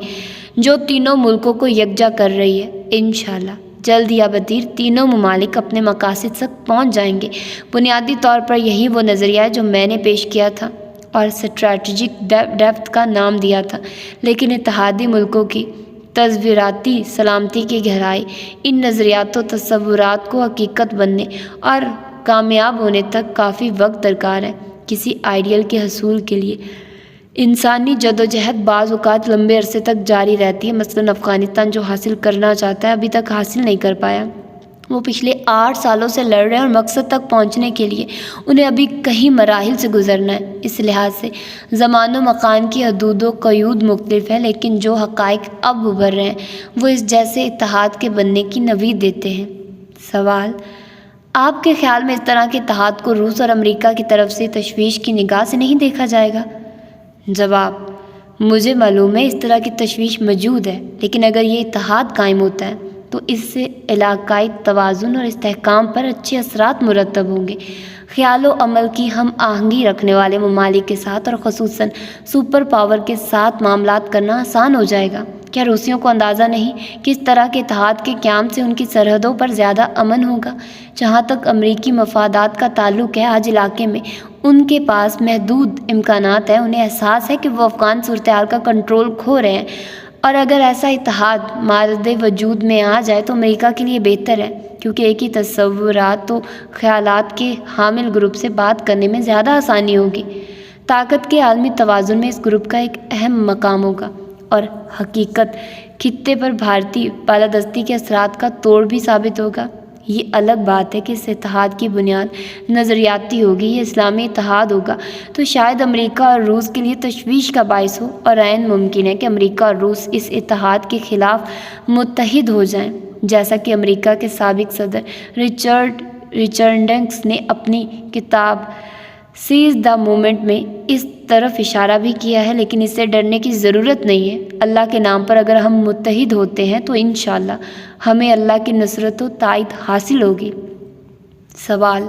جو تینوں ملکوں کو یکجا کر رہی ہے۔ انشاءاللہ جلد یا بدیر تینوں ممالک اپنے مقاصد تک پہنچ جائیں گے۔ بنیادی طور پر یہی وہ نظریہ ہے جو میں نے پیش کیا تھا اور اسٹریٹجک ڈیپتھ کا نام دیا تھا، لیکن اتحادی ملکوں کی تصویراتی سلامتی کی گہرائی ان نظریات و تصورات کو حقیقت بننے اور کامیاب ہونے تک کافی وقت درکار ہے۔ کسی آئیڈیل کے حصول کے لیے انسانی جدوجہد بعض اوقات لمبے عرصے تک جاری رہتی ہے۔ مثلاً افغانستان جو حاصل کرنا چاہتا ہے ابھی تک حاصل نہیں کر پایا۔ وہ پچھلے 8 سالوں سے لڑ رہے ہیں اور مقصد تک پہنچنے کے لیے انہیں ابھی کئی مراحل سے گزرنا ہے۔ اس لحاظ سے زمان و مکان کی حدود و قیود مختلف ہیں، لیکن جو حقائق اب ابھر رہے ہیں وہ اس جیسے اتحاد کے بننے کی نوید دیتے ہیں۔ سوال: آپ کے خیال میں اس طرح کے اتحاد کو روس اور امریکہ کی طرف سے تشویش کی نگاہ سے نہیں دیکھا جائے گا؟ جواب: مجھے معلوم ہے اس طرح کی تشویش موجود ہے، لیکن اگر یہ اتحاد قائم ہوتا ہے تو اس سے علاقائی توازن اور استحکام پر اچھے اثرات مرتب ہوں گے۔ خیال و عمل کی ہم آہنگی رکھنے والے ممالک کے ساتھ اور خصوصاً سپر پاور کے ساتھ معاملات کرنا آسان ہو جائے گا۔ کیا روسیوں کو اندازہ نہیں کہ اس طرح کے اتحاد کے قیام سے ان کی سرحدوں پر زیادہ امن ہوگا؟ جہاں تک امریکی مفادات کا تعلق ہے، آج علاقے میں ان کے پاس محدود امکانات ہیں۔ انہیں احساس ہے کہ وہ افغان صورتحال کا کنٹرول کھو رہے ہیں، اور اگر ایسا اتحاد مارد وجود میں آ جائے تو امریکہ کے لیے بہتر ہے، کیونکہ ایک ہی تصورات و خیالات کے حامل گروپ سے بات کرنے میں زیادہ آسانی ہوگی۔ طاقت کے عالمی توازن میں اس گروپ کا ایک اہم مقام ہوگا، اور حقیقت خطے پر بھارتی بالادستی کے اثرات کا توڑ بھی ثابت ہوگا۔ یہ الگ بات ہے کہ اس اتحاد کی بنیاد نظریاتی ہوگی یا اسلامی اتحاد ہوگا تو شاید امریکہ اور روس کے لیے تشویش کا باعث ہو، اور عین ممکن ہے کہ امریکہ اور روس اس اتحاد کے خلاف متحد ہو جائیں، جیسا کہ امریکہ کے سابق صدر رچرڈ نے اپنی کتاب سیز دا مومنٹ میں اس طرف اشارہ بھی کیا ہے۔ لیکن اس سے ڈرنے کی ضرورت نہیں ہے۔ اللہ کے نام پر اگر ہم متحد ہوتے ہیں تو انشاءاللہ ہمیں اللہ کی نصرت و تائید حاصل ہوگی۔ سوال: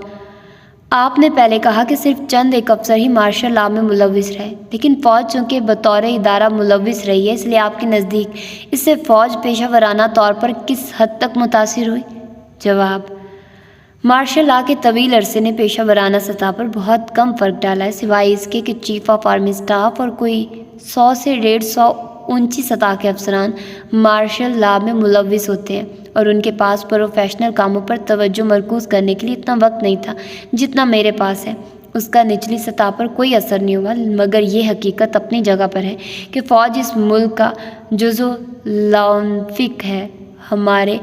آپ نے پہلے کہا کہ صرف چند ایک افسر ہی مارشل لاء میں ملوث رہے، لیکن فوج چونکہ بطور ادارہ ملوث رہی ہے، اس لیے آپ کے نزدیک اس سے فوج پیشہ ورانہ طور پر کس حد تک متاثر ہوئی؟ جواب: مارشل لاء کے طویل عرصے نے پیشہ ورانہ سطح پر بہت کم فرق ڈالا ہے، سوائے اس کے کہ چیف آف آرمی اسٹاف اور کوئی 100 سے 150 اونچی سطح کے افسران مارشل لاء میں ملوث ہوتے ہیں، اور ان کے پاس پروفیشنل کاموں پر توجہ مرکوز کرنے کے لیے اتنا وقت نہیں تھا جتنا میرے پاس ہے۔ اس کا نچلی سطح پر کوئی اثر نہیں ہوا، مگر یہ حقیقت اپنی جگہ پر ہے کہ فوج اس ملک کا جزو لانفک ہے۔ ہمارے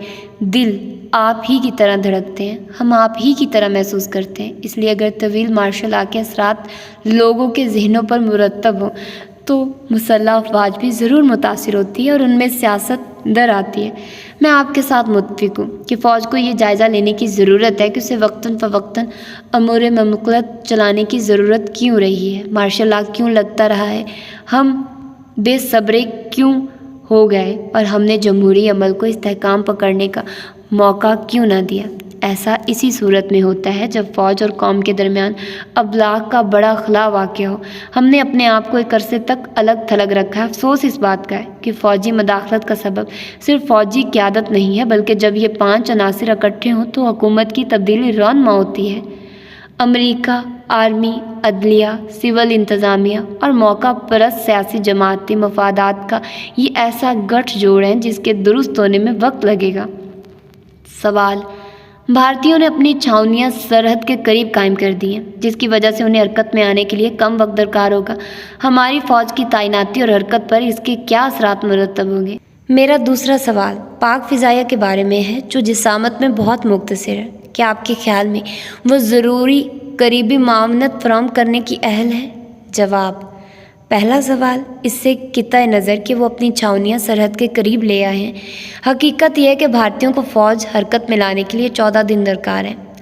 دل آپ ہی کی طرح دھڑکتے ہیں، ہم آپ ہی کی طرح محسوس کرتے ہیں، اس لیے اگر طویل مارشل لاء کے اثرات لوگوں کے ذہنوں پر مرتب ہوں تو مسلح افواج بھی ضرور متاثر ہوتی ہے اور ان میں سیاست در آتی ہے۔ میں آپ کے ساتھ متفق ہوں کہ فوج کو یہ جائزہ لینے کی ضرورت ہے کہ اسے وقتاً فوقتاً امور مملکت چلانے کی ضرورت کیوں رہی ہے، مارشل لاء کیوں لگتا رہا ہے، ہم بے صبرے کیوں ہو گئے، اور ہم نے جمہوری عمل کو استحکام پکڑنے کا موقع کیوں نہ دیا۔ ایسا اسی صورت میں ہوتا ہے جب فوج اور قوم کے درمیان ابلاغ کا بڑا خلا واقع ہو۔ ہم نے اپنے آپ کو ایک عرصے تک الگ تھلگ رکھا ہے۔ افسوس اس بات کا ہے کہ فوجی مداخلت کا سبب صرف فوجی قیادت نہیں ہے، بلکہ جب یہ 5 عناصر اکٹھے ہوں تو حکومت کی تبدیلی رونما ہوتی ہے۔ امریکہ، آرمی، عدلیہ، سول انتظامیہ اور موقع پرست سیاسی جماعتی مفادات کا یہ ایسا گٹھ جوڑ ہے جس کے درست ہونے میں وقت لگے گا۔ سوال: بھارتیوں نے اپنی چھاؤنیاں سرحد کے قریب قائم کر دی ہیں، جس کی وجہ سے انہیں حرکت میں آنے کے لیے کم وقت درکار ہوگا۔ ہماری فوج کی تعیناتی اور حرکت پر اس کے کیا اثرات مرتب ہوں گے؟ میرا دوسرا سوال پاک فضائیہ کے بارے میں ہے، جو جسامت میں بہت مختصر ہے۔ کیا آپ کے خیال میں وہ ضروری قریبی معاونت فراہم کرنے کی اہل ہے؟ جواب: پہلا سوال اس سے قطع نظر کہ وہ اپنی چھاؤنیاں سرحد کے قریب لے آئے ہیں۔ حقیقت یہ ہے کہ بھارتیوں کو فوج حرکت میں لانے کے لیے 14 دن درکار ہیں۔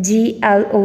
GLO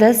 10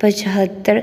75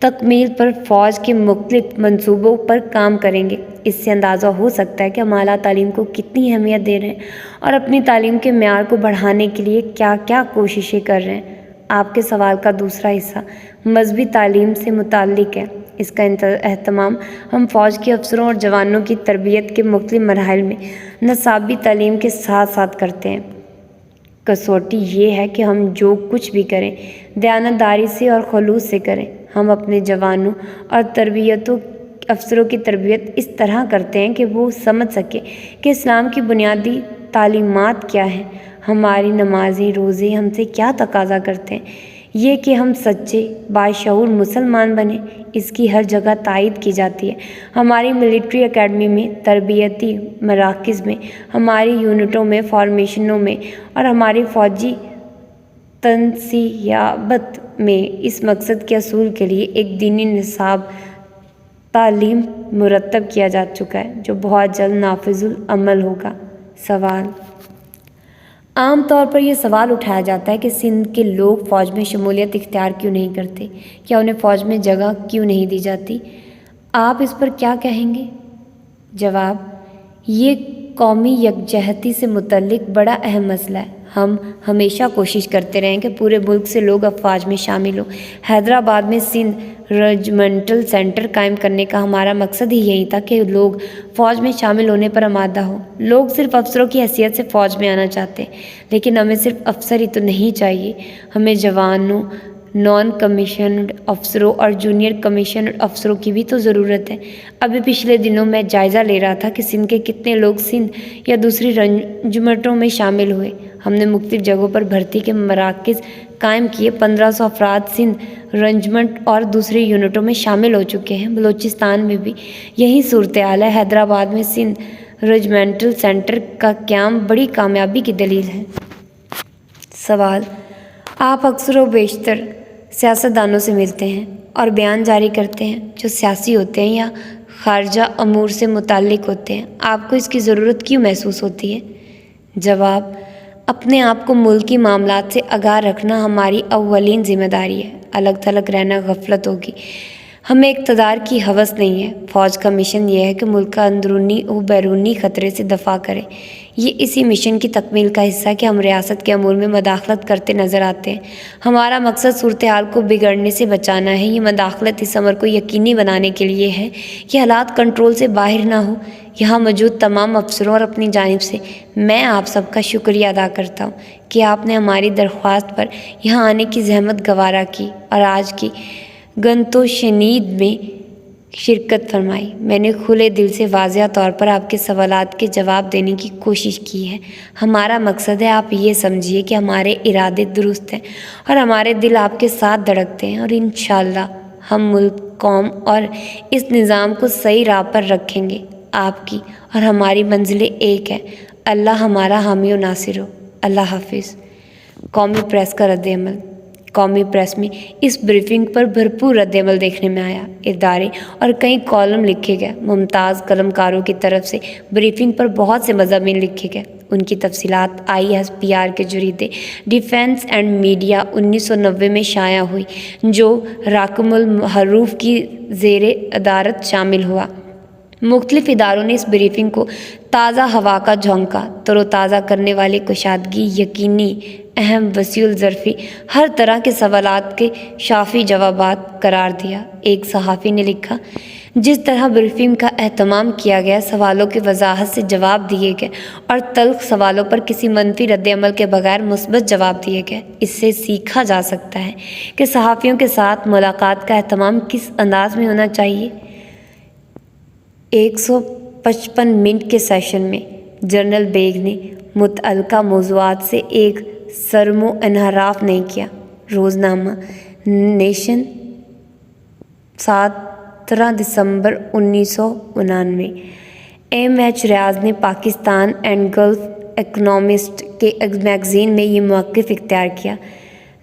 تکمیل پر فوج کے مختلف منصوبوں پر کام کریں گے۔ اس سے اندازہ ہو سکتا ہے کہ ہم اعلیٰ تعلیم کو کتنی اہمیت دے رہے ہیں اور اپنی تعلیم کے معیار کو بڑھانے کے لیے کیا کیا کوششیں کر رہے ہیں۔ آپ کے سوال کا دوسرا حصہ مذہبی تعلیم سے متعلق ہے۔ اس کا اہتمام ہم فوج کے افسروں اور جوانوں کی تربیت کے مختلف مراحل میں نصابی تعلیم کے ساتھ ساتھ کرتے ہیں۔ کسوٹی یہ ہے کہ ہم جو کچھ بھی کریں دیانتداری سے اور خلوص سے کریں۔ ہم اپنے جوانوں اور افسروں کی تربیت اس طرح کرتے ہیں کہ وہ سمجھ سکیں کہ اسلام کی بنیادی تعلیمات کیا ہیں۔ ہماری نمازیں روزے ہم سے کیا تقاضا کرتے ہیں؟ یہ کہ ہم سچے باشعور مسلمان بنیں۔ اس کی ہر جگہ تائید کی جاتی ہے۔ ہماری ملٹری اکیڈمی میں، تربیتی مراکز میں، ہماری یونٹوں میں، فارمیشنوں میں اور ہماری فوجی تنصیابات میں اس مقصد کے حصول کے لیے ایک دینی نصاب تعلیم مرتب کیا جا چکا ہے جو بہت جلد نافذ العمل ہوگا۔ سوال: عام طور پر یہ سوال اٹھایا جاتا ہے کہ سندھ کے لوگ فوج میں شمولیت اختیار کیوں نہیں کرتے؟ کیا انہیں فوج میں جگہ کیوں نہیں دی جاتی؟ آپ اس پر کیا کہیں گے؟ جواب: یہ قومی یکجہتی سے متعلق بڑا اہم مسئلہ ہے۔ ہم ہمیشہ کوشش کرتے رہے ہیں کہ پورے ملک سے لوگ افواج میں شامل ہوں۔ حیدرآباد میں سندھ رجمنٹل سینٹر قائم کرنے کا ہمارا مقصد ہی یہی تھا کہ لوگ فوج میں شامل ہونے پر آمادہ ہوں۔ لوگ صرف افسروں کی حیثیت سے فوج میں آنا چاہتے ہیں، لیکن ہمیں صرف افسر ہی تو نہیں چاہیے، ہمیں جوانوں، نان کمیشنڈ افسروں اور جونیئر کمیشنڈ افسروں کی بھی تو ضرورت ہے۔ ابھی پچھلے دنوں میں جائزہ لے رہا تھا کہ سندھ کے کتنے لوگ سندھ یا دوسری رجمنٹوں میں شامل ہوئے۔ ہم نے مختلف جگہوں پر بھرتی کے مراکز قائم کیے۔ 1500 افراد سندھ رجمنٹ اور دوسری یونٹوں میں شامل ہو چکے ہیں۔ بلوچستان میں بھی یہی صورتحال ہے۔ حیدرآباد میں سندھ رجمنٹل سینٹر کا قیام بڑی کامیابی کی دلیل ہے۔ سوال: آپ اکثر و بیشتر سیاستدانوں سے ملتے ہیں اور بیان جاری کرتے ہیں جو سیاسی ہوتے ہیں یا خارجہ امور سے متعلق ہوتے ہیں۔ آپ کو اس کی ضرورت کیوں محسوس ہوتی ہے؟ جواب: اپنے آپ کو ملکی معاملات سے آگاہ رکھنا ہماری اولین ذمہ داری ہے۔ الگ تھلگ رہنا غفلت ہوگی۔ ہمیں اقتدار کی ہوس نہیں ہے۔ فوج کا مشن یہ ہے کہ ملک کا اندرونی و بیرونی خطرے سے دفاع کرے۔ یہ اسی مشن کی تکمیل کا حصہ ہے کہ ہم ریاست کے امور میں مداخلت کرتے نظر آتے ہیں۔ ہمارا مقصد صورتحال کو بگڑنے سے بچانا ہے۔ یہ مداخلت اس امر کو یقینی بنانے کے لیے ہے کہ حالات کنٹرول سے باہر نہ ہوں۔ یہاں موجود تمام افسروں اور اپنی جانب سے میں آپ سب کا شکریہ ادا کرتا ہوں کہ آپ نے ہماری درخواست پر یہاں آنے کی زحمت گوارا کی اور آج کی گنت و شنید میں شرکت فرمائی۔ میں نے کھلے دل سے واضح طور پر آپ کے سوالات کے جواب دینے کی کوشش کی ہے۔ ہمارا مقصد ہے آپ یہ سمجھیے کہ ہمارے ارادے درست ہیں اور ہمارے دل آپ کے ساتھ دھڑکتے ہیں، اور انشاءاللہ ہم ملک، قوم اور اس نظام کو صحیح راہ پر رکھیں گے۔ آپ کی اور ہماری منزلیں ایک ہیں۔ اللہ ہمارا حامی و ناصر ہو۔ اللہ حافظ۔ قومی پریس کا رد عمل۔ قومی پریس میں اس بریفنگ پر بھرپور رد عمل دیکھنے میں آیا۔ ادارے اور کئی کالم لکھے گئے۔ ممتاز قلمکاروں کی طرف سے بریفنگ پر بہت سے مضامین لکھے گئے۔ ان کی تفصیلات ISPR کے جریدے ڈیفینس اینڈ میڈیا 1990 میں شائع ہوئی، جو راکم الحروف کی زیر ادارت شامل ہوا۔ مختلف اداروں نے اس بریفنگ کو تازہ ہوا کا جھونکا، تر و تازہ کرنے والی کشادگی یقینی، اہم، وسیع الظرفی، ہر طرح کے سوالات کے شافی جوابات قرار دیا۔ ایک صحافی نے لکھا، جس طرح بریفنگ کا اہتمام کیا گیا، سوالوں کی وضاحت سے جواب دیے گئے اور تلخ سوالوں پر کسی منفی رد عمل کے بغیر مثبت جواب دیے گئے۔ اس سے سیکھا جا سکتا ہے کہ صحافیوں کے ساتھ ملاقات کا اہتمام کس انداز میں ہونا چاہیے۔ 155 منٹ کے سیشن میں جنرل بیگ نے متعلقہ موضوعات سے ایک سرم و انحراف نہیں کیا۔ روزنامہ نیشن 17 دسمبر 1999۔ MH ریاض نے پاکستان اینڈ گلف اکنامسٹ کے میگزین میں یہ موقف اختیار کیا۔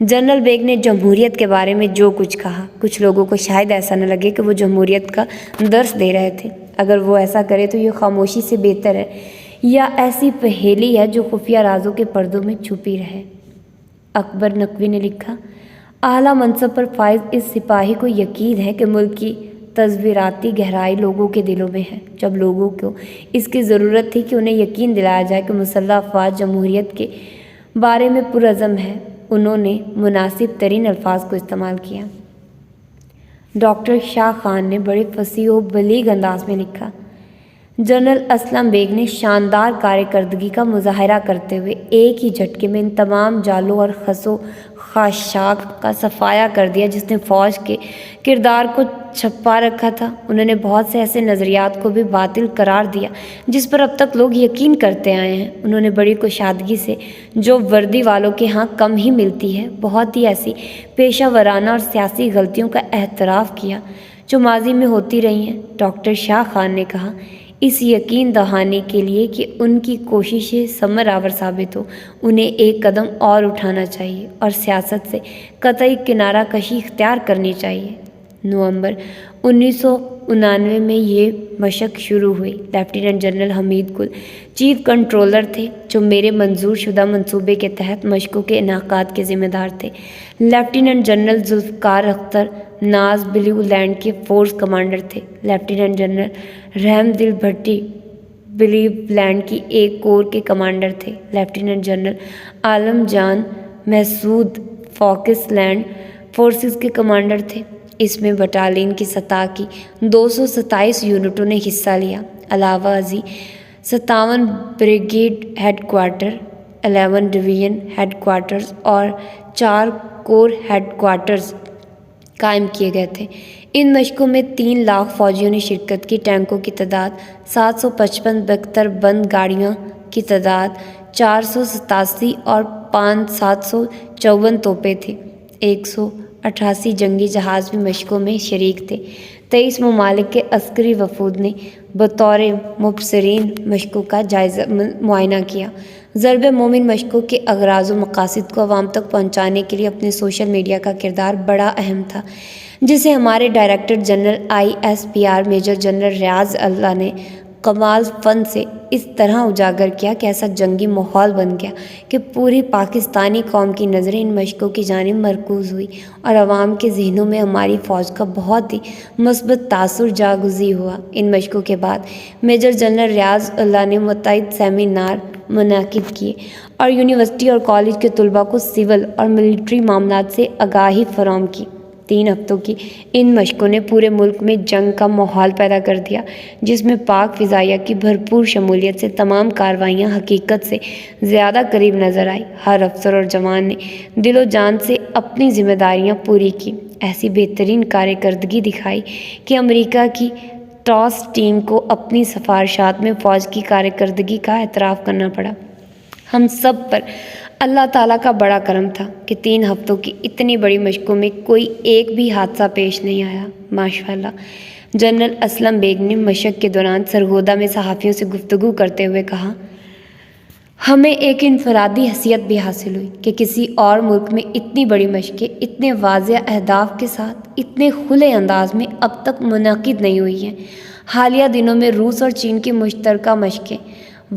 جنرل بیگ نے جمہوریت کے بارے میں جو کچھ کہا، کچھ لوگوں کو شاید ایسا نہ لگے کہ وہ جمہوریت کا درس دے رہے تھے۔ اگر وہ ایسا کرے تو یہ خاموشی سے بہتر ہے، یا ایسی پہیلی ہے جو خفیہ رازوں کے پردوں میں چھپی رہے۔ اکبر نقوی نے لکھا، اعلیٰ منصب پر فائز اس سپاہی کو یقین ہے کہ ملک کی تصویراتی گہرائی لوگوں کے دلوں میں ہے۔ جب لوگوں کو اس کی ضرورت تھی کہ انہیں یقین دلایا جائے کہ مسلح افواج جمہوریت کے بارے میں پرعزم ہے، انہوں نے مناسب ترین الفاظ کو استعمال کیا۔ ڈاکٹر شاہ خان نے بڑے فصیح و بلیغ انداز میں لکھا، جنرل اسلم بیگ نے شاندار کارکردگی کا مظاہرہ کرتے ہوئے ایک ہی جھٹکے میں ان تمام جالوں اور خس و خاشاک کا صفایا کر دیا جس نے فوج کے کردار کو چھپا رکھا تھا۔ انہوں نے بہت سے ایسے نظریات کو بھی باطل قرار دیا جس پر اب تک لوگ یقین کرتے آئے ہیں۔ انہوں نے بڑی کشادگی سے، جو وردی والوں کے ہاں کم ہی ملتی ہے، بہت ہی ایسی پیشہ ورانہ اور سیاسی غلطیوں کا اعتراف کیا جو ماضی میں ہوتی رہی ہیں۔ ڈاکٹر شاہ خان نے کہا، اس یقین دہانی کے لیے کہ ان کی کوششیں ثمر آور ثابت ہو، انہیں ایک قدم اور اٹھانا چاہیے اور سیاست سے قطعی کنارہ کشی اختیار کرنی چاہیے۔ نومبر 1999 میں یہ مشق شروع ہوئی۔ لیفٹیننٹ جنرل حمید گل چیف کنٹرولر تھے، جو میرے منظور شدہ منصوبے کے تحت مشقوں کے انعقاد کے ذمہ دار تھے۔ لیفٹیننٹ جنرل ذوالفقار اختر ناز بلیو لینڈ کے فورس کمانڈر تھے۔ لیفٹیننٹ جنرل رحم دل بھٹی بلیو لینڈ کی ایک کور کے کمانڈر تھے۔ لیفٹیننٹ جنرل عالم جان محسود فاکس لینڈ فورسز کے کمانڈر تھے۔ اس میں بٹالین کی سطح کی 227 یونٹوں نے حصہ لیا۔ علاوہ ازیں 57 brigade headquarter, 11 division headquarters اور 4 کور ہیڈ کوارٹرز قائم کیے گئے تھے۔ ان مشقوں میں 3 لاکھ فوجیوں نے شرکت کی۔ ٹینکوں کی تعداد 755، بختر بند گاڑیوں کی تعداد 487 اور 754 توپیں تھیں۔ 188 جنگی جہاز بھی مشقوں میں شریک تھے۔ 23 ممالک کے عسکری وفود نے بطور مبصرین مشقوں کا معائنہ کیا۔ ضرب مومن مشقوں کے اغراض و مقاصد کو عوام تک پہنچانے کے لیے اپنے سوشل میڈیا کا کردار بڑا اہم تھا، جسے ہمارے director general ISPR major general Riazullah نے کمال فن سے اس طرح اجاگر کیا کہ ایسا جنگی ماحول بن گیا کہ پوری پاکستانی قوم کی نظریں ان مشقوں کی جانب مرکوز ہوئی اور عوام کے ذہنوں میں ہماری فوج کا بہت ہی مثبت تاثر جاگزی ہوا۔ ان مشقوں کے بعد میجر جنرل ریاض اللہ نے متعدد سیمینار منعقد کیے اور یونیورسٹی اور کالج کے طلباء کو سول اور ملٹری معاملات سے آگاہی فراہم کی۔ 3 ہفتوں کی ان مشقوں نے پورے ملک میں جنگ کا ماحول پیدا کر دیا، جس میں پاک فضائیہ کی بھرپور شمولیت سے تمام کارروائیاں حقیقت سے زیادہ قریب نظر آئی۔ ہر افسر اور جوان نے دل و جان سے اپنی ذمہ داریاں پوری کی، ایسی بہترین کارکردگی دکھائی کہ امریکہ کی ٹاس ٹیم کو اپنی سفارشات میں فوج کی کارکردگی کا اعتراف کرنا پڑا۔ ہم سب پر اللہ تعالیٰ کا بڑا کرم تھا کہ 3 ہفتوں کی اتنی بڑی مشقوں میں کوئی ایک بھی حادثہ پیش نہیں آیا، ماشاءاللہ۔ جنرل اسلم بیگ نے مشق کے دوران سرگودا میں صحافیوں سے گفتگو کرتے ہوئے کہا، ہمیں ایک انفرادی حیثیت بھی حاصل ہوئی کہ کسی اور ملک میں اتنی بڑی مشقیں اتنے واضح اہداف کے ساتھ اتنے کھلے انداز میں اب تک منعقد نہیں ہوئی ہیں۔ حالیہ دنوں میں روس اور چین کی مشترکہ مشقیں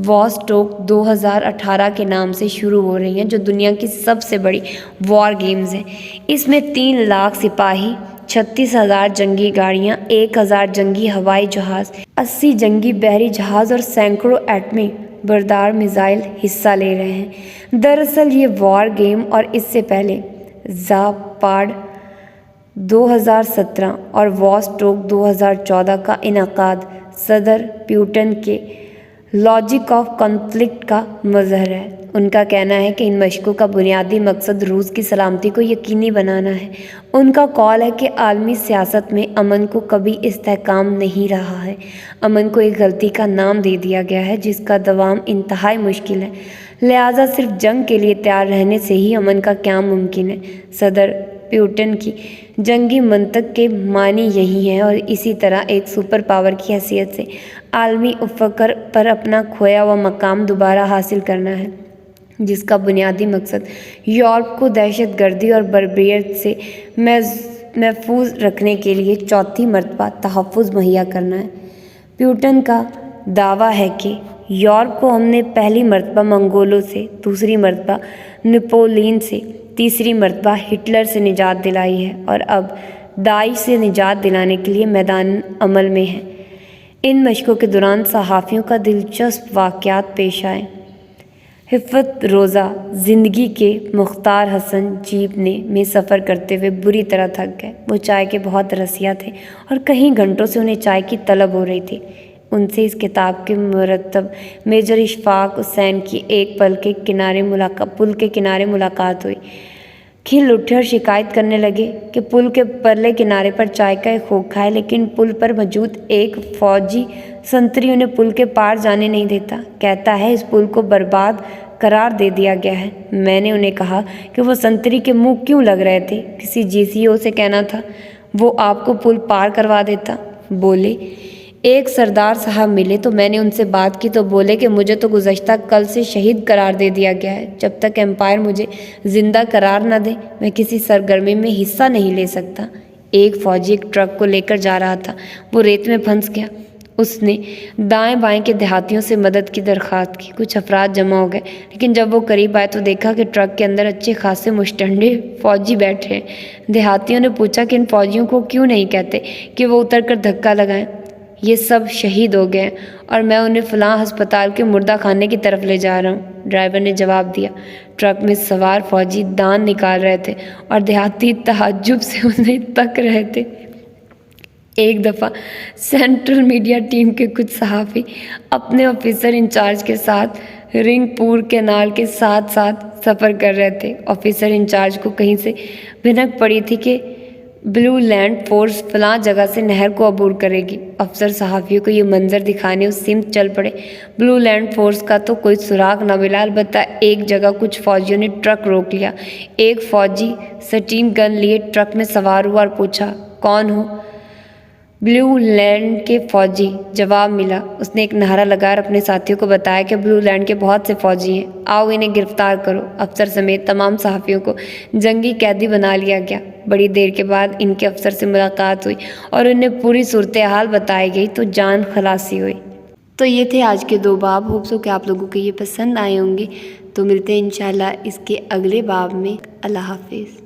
واسٹوک 2018 کے نام سے شروع ہو رہی ہیں، جو دنیا کی سب سے بڑی وار گیمز ہیں۔ اس میں 3 لاکھ سپاہی، 36,000 جنگی گاڑیاں، 1,000 جنگی ہوائی جہاز، 80 جنگی بحری جہاز اور سینکڑوں ایٹمی بردار میزائل حصہ لے رہے ہیں۔ دراصل یہ وار گیم اور اس سے پہلے زاپاڈ 2017 اور واسٹوک 2014 کا انعقاد صدر پیوٹن کے لاجک آف کانفلکٹ کا مظہر ہے۔ ان کا کہنا ہے کہ ان مشقوں کا بنیادی مقصد روس کی سلامتی کو یقینی بنانا ہے۔ ان کا قول ہے کہ عالمی سیاست میں امن کو کبھی استحکام نہیں رہا ہے۔ امن کو ایک غلطی کا نام دے دیا گیا ہے جس کا دوام انتہائی مشکل ہے، لہٰذا صرف جنگ کے لیے تیار رہنے سے ہی امن کا قیام ممکن ہے۔ صدر پیوٹن کی جنگی منطق کے معنی یہی ہیں اور اسی طرح ایک سپر پاور کی حیثیت سے عالمی افق پر اپنا کھویا ہوا مقام دوبارہ حاصل کرنا ہے، جس کا بنیادی مقصد یورپ کو دہشت گردی اور بربریت سے محفوظ رکھنے کے لیے چوتھی مرتبہ تحفظ مہیا کرنا ہے۔ پیوٹن کا دعویٰ ہے کہ یورپ کو ہم نے پہلی مرتبہ منگولوں سے، دوسری مرتبہ نپولین سے، تیسری مرتبہ ہٹلر سے نجات دلائی ہے اور اب داعش سے نجات دلانے کے لیے میدان عمل میں ہے۔ ان مشقوں کے دوران صحافیوں کا دلچسپ واقعات پیش آئے۔ حفت روزہ زندگی کے مختار حسن جیپ میں سفر کرتے ہوئے بری طرح تھک گئے۔ وہ چائے کے بہت رسیا تھے اور کئی گھنٹوں سے انہیں چائے کی طلب ہو رہی تھی۔ ان سے اس کتاب کے مرتب میجر اشفاق حسین کی ایک پل کے کنارے ملاقات ہوئی۔ کھل اٹھے اور شکایت کرنے لگے کہ پل کے پرلے کنارے پر چائے کا ایک خوکھا ہے، لیکن پل پر موجود ایک فوجی سنتری انہیں پل کے پار جانے نہیں دیتا۔ کہتا ہے اس پل کو برباد قرار دے دیا گیا ہے۔ میں نے انہیں کہا کہ وہ سنتری کے منہ کیوں لگ رہے تھے، کسی GCO سے کہنا تھا، وہ آپ کو پل پار کروا دیتا۔ بولے ایک سردار صاحب ملے تو میں نے ان سے بات کی تو بولے کہ مجھے تو گزشتہ کل سے شہید قرار دے دیا گیا ہے۔ جب تک امپائر مجھے زندہ قرار نہ دے میں کسی سرگرمی میں حصہ نہیں لے سکتا۔ ایک فوجی ایک ٹرک کو لے کر جا رہا تھا، وہ ریت میں پھنس گیا۔ اس نے دائیں بائیں کے دیہاتیوں سے مدد کی درخواست کی۔ کچھ افراد جمع ہو گئے، لیکن جب وہ قریب آئے تو دیکھا کہ ٹرک کے اندر اچھے خاصے مشٹنڈے فوجی بیٹھے ہیں۔ دیہاتیوں نے پوچھا کہ ان فوجیوں کو کیوں نہیں کہتے کہ وہ اتر کر دھکا لگائیں، یہ سب شہید ہو گئے ہیں اور میں انہیں فلاں ہسپتال کے مردہ خانے کی طرف لے جا رہا ہوں۔ ڈرائیور نے جواب دیا۔ ٹرک میں سوار فوجی دان نکال رہے تھے اور دیہاتی تعجب سے انہیں تک رہے تھے۔ ایک دفعہ سینٹرل میڈیا ٹیم کے کچھ صحافی اپنے آفیسر انچارج کے ساتھ رنگ پور کینال کے ساتھ سفر کر رہے تھے۔ آفیسر انچارج کو کہیں سے بھنک پڑی تھی کہ بلو لینڈ فورس فلاں جگہ سے نہر کو عبور کرے گی۔ افسر صحافیوں کو یہ منظر دکھانے اس سمت چل پڑے۔ بلو لینڈ فورس کا تو کوئی سراغ نہ ملا، البتہ ایک جگہ کچھ فوجیوں نے ٹرک روک لیا۔ ایک فوجی سٹیم گن لیے ٹرک میں سوار ہوا اور پوچھا، کون ہو؟ بلو لینڈ کے فوجی، جواب ملا۔ اس نے ایک نعرہ لگا اور اپنے ساتھیوں کو بتایا کہ بلو لینڈ کے بہت سے فوجی ہیں، آؤ انہیں گرفتار کرو۔ افسر سمیت تمام صحافیوں کو جنگی قیدی بنا لیا گیا۔ بڑی دیر کے بعد ان کے افسر سے ملاقات ہوئی اور انہیں پوری صورتحال بتائی گئی تو جان خلاصی ہوئی۔ تو یہ تھے آج کے 2 باب۔ ہوپ سو کہ آپ لوگوں کو یہ پسند آئے ہوں گے۔ تو ملتے ہیں انشاءاللہ اس کے اگلے باب میں۔ اللہ حافظ۔